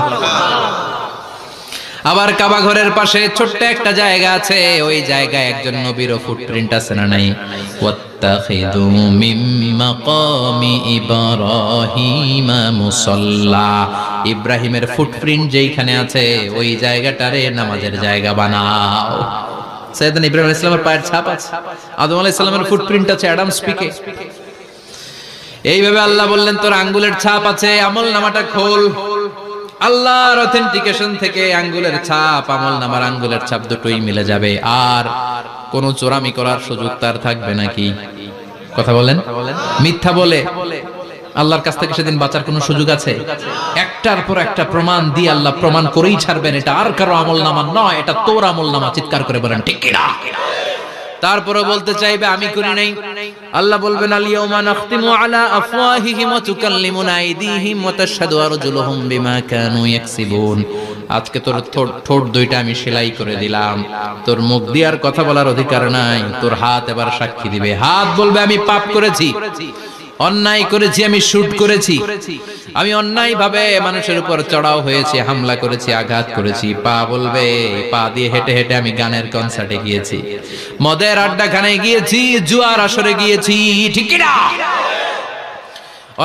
আবার কাবা ঘরের পাশে ছোট্ট একটা জায়গা আছে, ওই জায়গায় একজন নবীর ফুটপ্রিন্ট আছে না নাই? ওয়াত্তাখিযু মিন মাকামি ইব্রাহিমা মুসাল্লা, ইব্রাহিমের ফুটপ্রিন্ট যেইখানে আছে ওই জায়গাটারে নামাজের জায়গা বানাও। সাইয়েদনা ইব্রাহিম আলাইহিস সালামের পায়ের ছাপ আছে, আদম আলাইহিস সালামের ফুটপ্রিন্ট আছে অ্যাডামস পিকে। এইভাবে আল্লাহ বললেন তোর আঙ্গুলের ছাপ আছে, আমল নামাটা খোল। আল্লাহর অথেন্টিকেশন থেকে আঙ্গুলের ছাপ, আমল নামার আঙ্গুলের ছাপ দুটোই মিলে যাবে, আর কোন চোরামি করার সুযোগ তার থাকবে নাকি? কথা বলেন। মিথ্যা বলে আল্লাহর কাছ থেকে সেদিন বাঁচার কোনো সুযোগ আছে? একটার পর একটা প্রমাণ দিয়ে আল্লাহ প্রমাণ করেই ছাড়বেন, এটা আর কারো আমল নামা নয়, এটা তোর আমল নামা। চিৎকার করে বলেন ঠিক কিনা? তারপরে বলতে চাইবে আমি করি নাই। আল্লাহ বলবেন আল ইয়াউমা নাখতিমু আলা আফওয়াহিহিম ওয়া তুকাল্লিমুনা আইদিহিম ওয়া তাশহাদু আরজুলুহুম বিমা কানু ইয়াকসিবুন। আজকে তোর ঠোঁট দুইটা আমি সেলাই করে দিলাম, তোর মুখ দিয়ে আর কথা বলার অধিকার নাই, তোর হাত এবার সাক্ষী দিবে। হাত বলবে আমি পাপ করেছি, অন্যায় করেছি, আমি শুট করেছি, আমি অন্যায় ভাবে মানুষের উপর চড়াও হয়েছি, হামলা করেছি, আঘাত করেছি। পা বলবে পা দিয়ে হেঁটে হেঁটে আমি গানের কনসার্টে গিয়েছি, মদের আড্ডাখানায় গিয়েছি, জুয়ার আসরে গিয়েছি, ঠিক কি না?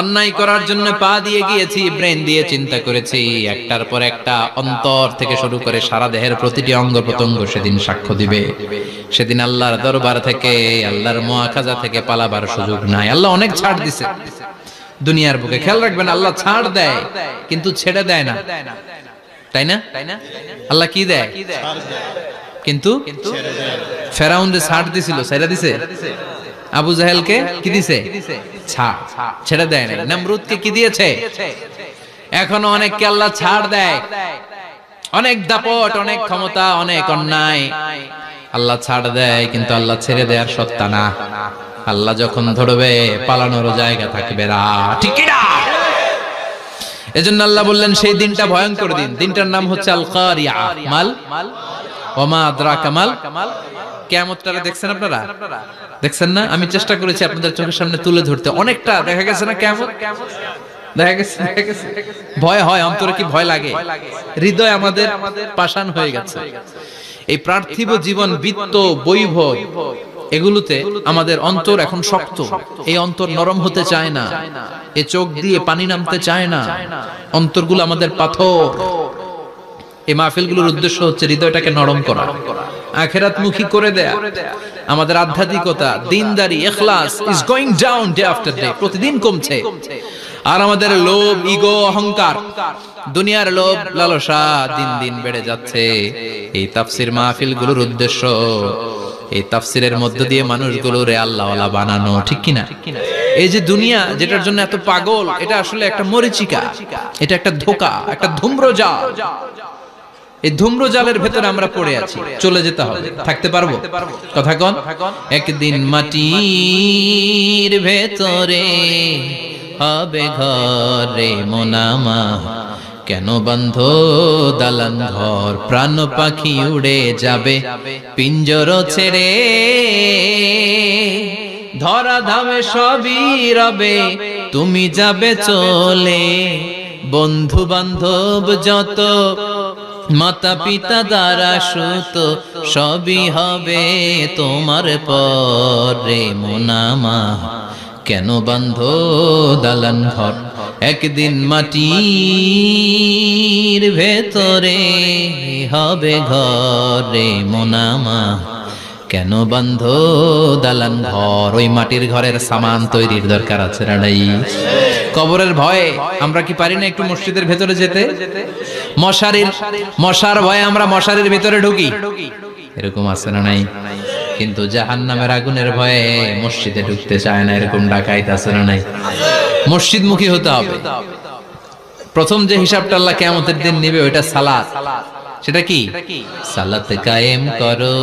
অন্যায় করার জন্য পা দিয়ে গিয়েছি, ব্রেন দিয়ে চিন্তা করেছি। একটার পর একটা অন্তর থেকে শুরু করে সারা দেহের প্রতিটি অঙ্গ প্রত্যঙ্গ সেদিন সাক্ষ্য দিবে। সেদিন আল্লাহর দরবার থেকে, আল্লাহর মুআখাজা থেকে পালাবার সুযোগ নাই। আল্লাহ অনেক ছাড় দিছে দুনিয়ার বুকে। খেয়াল রাখবেন, আল্লাহ ছাড় দেয় কিন্তু ছেড়ে দেয় না, তাই না? আল্লাহ কি দেয়? কিন্তু ফেরাউন যে ছাড় দিছিল, ছেড়ে দিছে। আবু জাহেলকে কি দিছে? ছাড়, ছেড়ে দেয় না। নমরুদকে কি দিয়েছে? এখনো অনেককে আল্লাহ ছাড় দেয়। অনেক দাপট, অনেক ক্ষমতা, অনেক অন্যায় আল্লাহ ছাড় দেয়, কিন্তু আল্লাহ ছেড়ে দেওয়ার সত্তা না। আল্লাহ যখন ধরবে পালানোর জায়গা থাকবে না, ঠিক না? এজন্য আল্লাহ বললেন সেই দিনটা ভয়ঙ্কর দিন। দিনটার নাম হচ্ছে আল কারিয়া। মাল ওমা আদরাকা মাল। কিয়ামতটা দেখছেন আপনারা? দেখছেন না? আমি চেষ্টা করেছি আপনাদের চোখের সামনে তুলে ধরতে। অনেকটা দেখা গেছে না কিয়ামত? দেখা গেছে। ভয় হয়, অন্তরে কি ভয় লাগে? হৃদয় আমাদের পাষাণ হয়ে গেছে। এই পার্থিব জীবন, বিত্ত, বৈভব, এগুলোতে আমাদের অন্তর এখন শক্ত। এই অন্তর নরম হতে চায় না, এ চোখ দিয়ে পানি নামতে চায় না, অন্তরগুলো আমাদের পাথর। এই মাহফিলগুলোর উদ্দেশ্য হচ্ছে হৃদয়টাকে নরম করা, আখিরাতমুখী করে দেয়া। আমাদের আধ্যাত্মিকতা, দিনদারি, ইখলাস is going down day after day, প্রতিদিন কমছে। আর আমাদের লোভ, ইগো, অহংকার, দুনিয়ার লোভ, লালসা দিন দিন বেড়ে যাচ্ছে। এই তাফসীর মাহফিলগুলোর উদ্দেশ্য এই তাফসীরের মধ্য দিয়ে মানুষগুলোরে আল্লাহওয়ালা বানানো, ঠিক কিনা? এই যে দুনিয়া যেটার জন্য এত পাগল, এটা আসলে একটা মরিচিকা, এটা একটা ধোঁকা, একটা ধূম্রজাল। এই ধূম্রজালের ভেতরে আমরা পড়ে আছি, চলে যেতে হবে। থাকতে পারবো? কথা কন। একদিন মাটির ভেতরে হবে ঘরে মোনামা, কেন বন্ধ দালান ঘর, প্রাণ পাখি উড়ে যাবে পিঞ্জর ছেড়ে, ধরা ধামে সবই রবে, তুমি যাবে চলে, বন্ধু বান্ধব যত, মাতা পিতা দ্বারা সুত, সবই হবে তোমার পরে মোনামা, কেন বন্ধ দালান ঘর, একদিন মাটির ভেতরে হবে ঘরে মোনামা, কেন বন্ধ দালান ঘর। ওই মাটির ঘরের সামান তৈরির দরকার আছে না নাই? কবরের ভয়ে আমরা কি পারি না একটু মসজিদের ভেতরে যেতে? মশার ভয়ে আমরা মশারির ভেতরে ঢুকি, এরকম আছে না নাই? কিন্তু জাহান্নামের আগুনের ভয়ে মসজিদে ঢুকতে চায় না, এরকম ডাকাইত আছে না নাই? মসজিদমুখী হতে হবে। প্রথম যে হিসাবটা আল্লাহ কিয়ামতের দিন নেবে ওইটা সালাত। সেটা কি? সালাত কায়েম করো,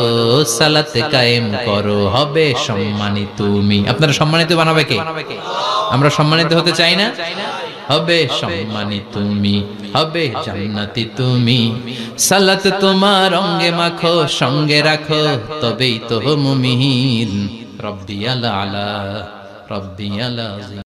সালাত কায়েম করো, হবে সম্মানিত তুমি। আপনারা সম্মানিত বানাবে কে? আমরা সম্মানিত হতে চাই না? হবে সম্মানিত তুমি, হবে জান্নাতি তুমি, সালাত তোমার অঙ্গে মাখো, সঙ্গে রাখো, তবেই তো মুমিন। রব্বিয়াল আলা, রাব্বিয়াল আযীম।